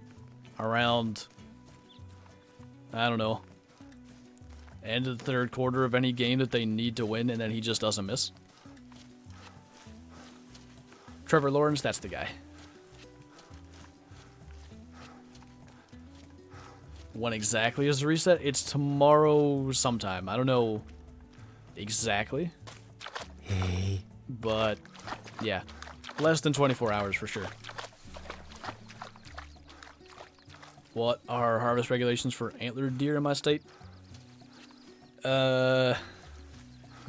around, I don't know, end of the third quarter of any game that they need to win, and then he just doesn't miss. Trevor Lawrence, that's the guy. When exactly is the reset? It's tomorrow sometime. I don't know exactly. But, yeah. Less than 24 hours for sure. What are harvest regulations for antlered deer in my state?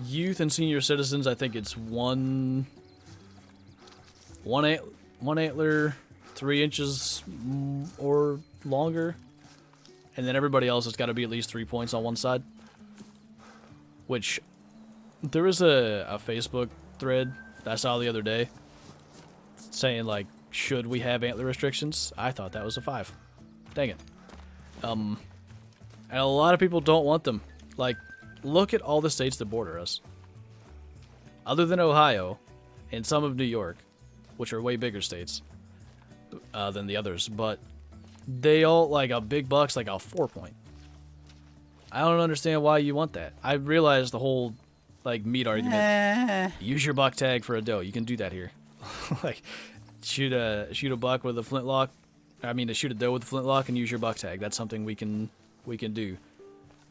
Youth and senior citizens, I think it's one antler, 3 inches or longer. And then everybody else has got to be at least 3 points on one side. Which, there was a Facebook thread that I saw the other day saying, like, should we have antler restrictions? I thought that was a 5. Dang it. And a lot of people don't want them. Like, look at all the states that border us. Other than Ohio and some of New York, which are way bigger states than the others, but they all, like, a big buck's like a 4 point. I don't understand why you want that. I realize the whole, like, meat argument. Use your buck tag for a doe. You can do that here. Like, shoot a buck with a flintlock. I mean, to shoot a doe with a flintlock and use your buck tag. That's something we can do.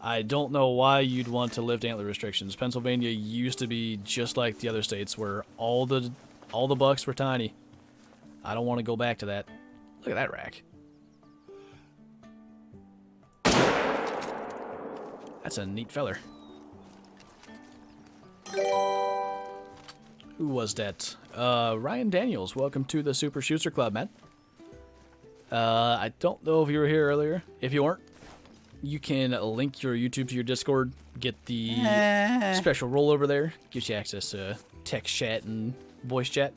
I don't know why you'd want to lift antler restrictions. Pennsylvania used to be just like the other states where all the bucks were tiny. I don't want to go back to that. Look at that rack. That's a neat feller. Who was that? Ryan Daniels. Welcome to the Super Shooter Club, man. I don't know if you were here earlier. If you weren't, you can link your YouTube to your Discord. Get the special role over there. Gives you access to text chat and voice chat.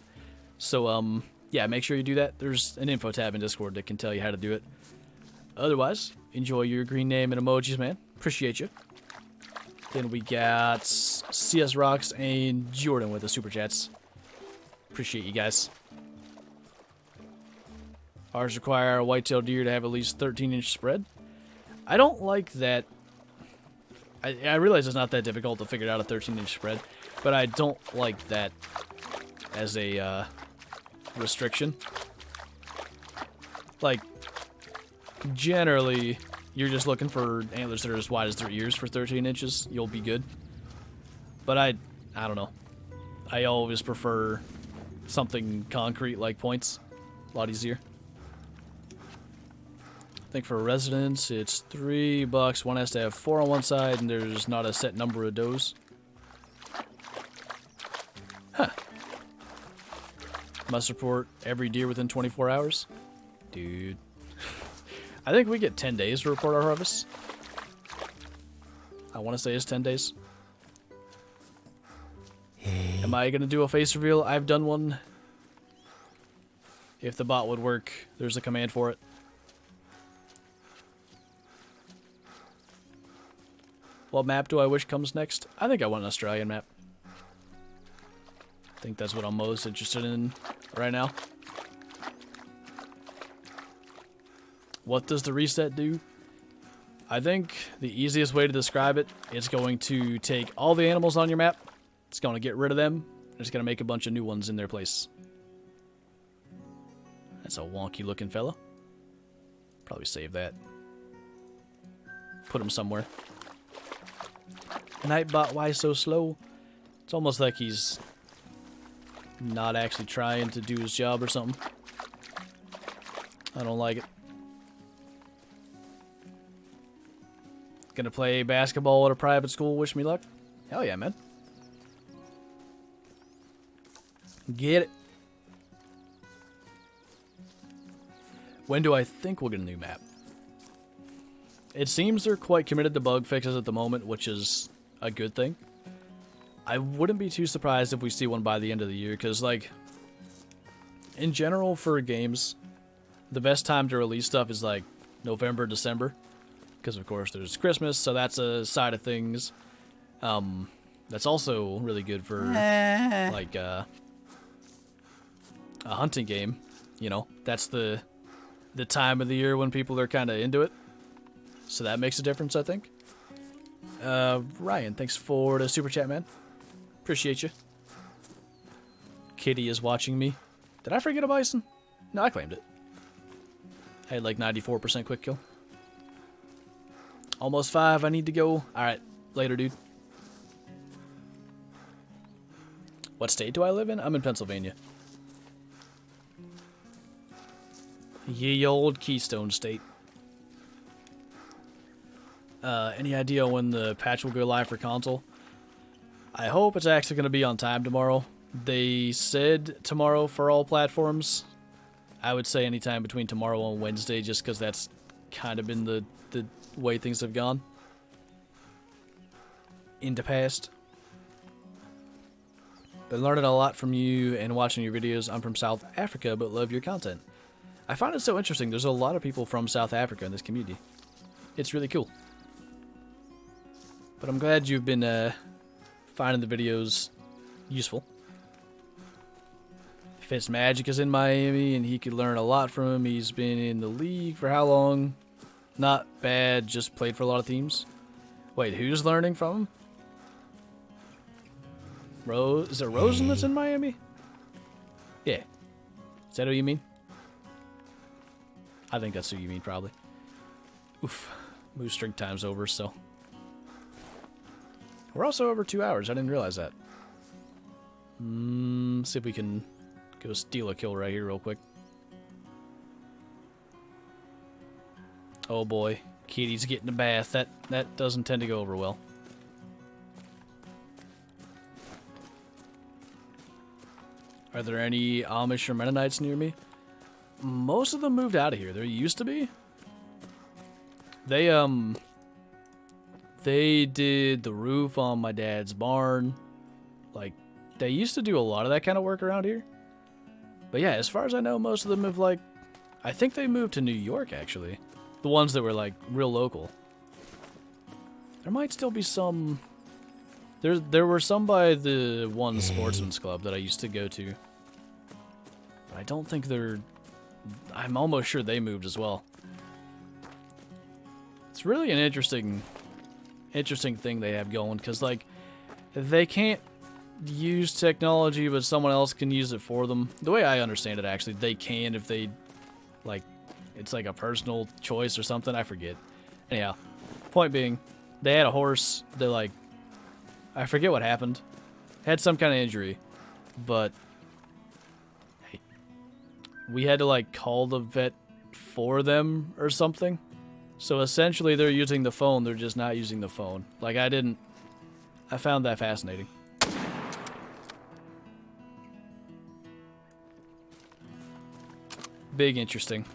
So, yeah, make sure you do that. There's an info tab in Discord that can tell you how to do it. Otherwise, enjoy your green name and emojis, man. Appreciate you. Then we got CS Rocks and Jordan with the super chats. Appreciate you guys. Ours require a whitetail deer to have at least 13-inch spread. I don't like that. I realize it's not that difficult to figure out a 13-inch spread, but I don't like that as a restriction. Like, generally, you're just looking for antlers that are as wide as their ears for 13 inches. You'll be good. But I don't know. I always prefer something concrete like points. A lot easier. I think for residents, it's $3. One has to have 4 on one side, and there's not a set number of does. Huh. Must report every deer within 24 hours. Dude. I think we get 10 days to report our harvest. I want to say it's 10 days. Hey. Am I going to do a face reveal? I've done one. If the bot would work, there's a command for it. What map do I wish comes next? I think I want an Australian map. I think that's what I'm most interested in right now. What does the reset do? I think the easiest way to describe it is going to take all the animals on your map. It's going to get rid of them. It's going to make a bunch of new ones in their place. That's a wonky looking fella. Probably save that. Put him somewhere. Nightbot, why so slow? It's almost like he's not actually trying to do his job or something. I don't like it. Gonna play basketball at a private school. Wish me luck. Hell yeah, man. Get it. When do I think we'll get a new map? It seems they're quite committed to bug fixes at the moment, which is a good thing. I wouldn't be too surprised if we see one by the end of the year, because, like, in general for games, the best time to release stuff is, like, November, December. Because, of course, there's Christmas, so that's a side of things. That's also really good for, like, a hunting game. You know, that's the time of the year when people are kind of into it. So that makes a difference, I think. Ryan, thanks for the super chat, man. Appreciate you. Kitty is watching me. Did I forget a bison? No, I claimed it. I had like 94% quick kill. Almost 5, I need to go. Alright, later, dude. What state do I live in? I'm in Pennsylvania. Ye old Keystone State. Any idea when the patch will go live for console? I hope it's actually going to be on time tomorrow. They said tomorrow for all platforms. I would say anytime between tomorrow and Wednesday, just because that's kind of been the way things have gone in the past. Been learning a lot from you and watching your videos. I'm from South Africa, but love your content. I find it so interesting. There's a lot of people from South Africa in this community. It's really cool. But I'm glad you've been finding the videos useful. Fitzmagic is in Miami, and he could learn a lot from him. He's been in the league for how long? Not bad, just played for a lot of teams. Wait, who's learning from him? Rose? Is it Rosen that's in Miami? Yeah. Is that who you mean? I think that's who you mean, probably. Oof. Moose drink time's over, so. We're also over 2 hours. I didn't realize that. See if we can go steal a kill right here real quick. Oh boy. Kitty's getting a bath. That doesn't tend to go over well. Are there any Amish or Mennonites near me? Most of them moved out of here. There used to be. They did the roof on my dad's barn. Like, they used to do a lot of that kind of work around here. But yeah, as far as I know, most of them have, like, I think they moved to New York, actually. The ones that were, like, real local. There might still be some... There were some by the one sportsman's club that I used to go to. But I don't think they're... I'm almost sure they moved as well. It's really an interesting thing they have going, because, like, they can't use technology, but someone else can use it for them. The way I understand it, actually, they can if they, like, it's like a personal choice or something. I forget. Anyhow, point being, they had a horse. They, like, I forget what happened. Had some kind of injury, but hey, we had to, like, call the vet for them or something. So essentially, they're using the phone. They're just not using the phone. Like, I found that fascinating. Big interesting.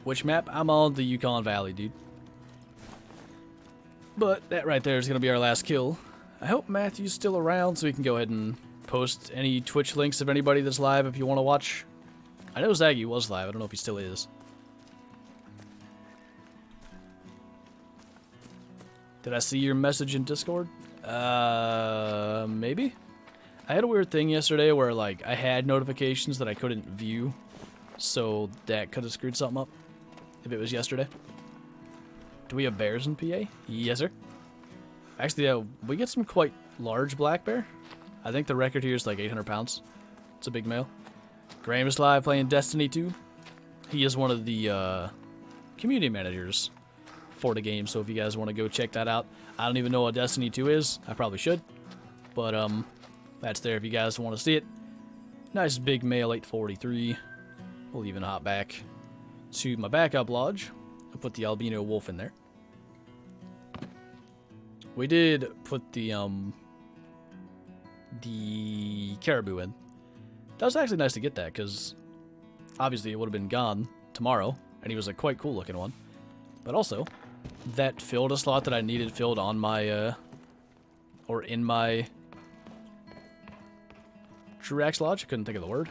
Which map? I'm on the Yukon Valley, dude. But that right there is going to be our last kill. I hope Matthew's still around so we can go ahead and post any Twitch links of anybody that's live if you want to watch. I know Zaggy was live. I don't know if he still is. Did I see your message in Discord? Maybe? I had a weird thing yesterday where, like, I had notifications that I couldn't view. So that could have screwed something up. If it was yesterday. Do we have bears in PA? Yes, sir. Actually, we get some quite large black bear. I think the record here is like 800 pounds. It's a big male. Graham is live playing Destiny 2. He is one of the community managers for the game, so if you guys want to go check that out. I don't even know what Destiny 2 is. I probably should. But that's there if you guys want to see it. Nice big male 843. We'll even hop back to my backup lodge. I'll put the albino wolf in there. We did put the caribou in. That was actually nice to get that, because obviously it would have been gone tomorrow, and he was a quite cool looking one. But also, that filled a slot that I needed filled on my, or in my TruPatch lodge. I couldn't think of the word.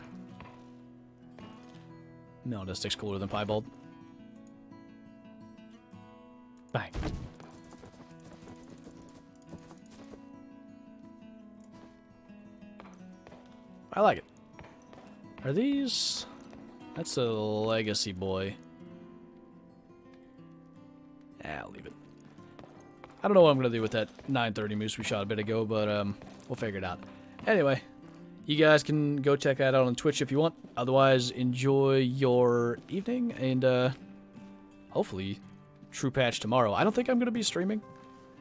No, this stick's cooler than Piebald. Bang. I like it. Are these... That's a legacy boy. I'll leave it. I don't know what I'm going to do with that 930 moose we shot a bit ago, but we'll figure it out. Anyway, you guys can go check that out on Twitch if you want. Otherwise, enjoy your evening, and hopefully TruPatch tomorrow. I don't think I'm going to be streaming.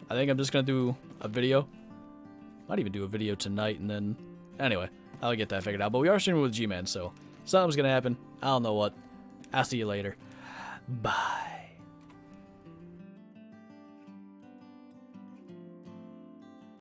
I think I'm just going to do a video. Might even do a video tonight, and then... Anyway, I'll get that figured out. But we are streaming with G-Man, so something's going to happen. I don't know what. I'll see you later. Bye.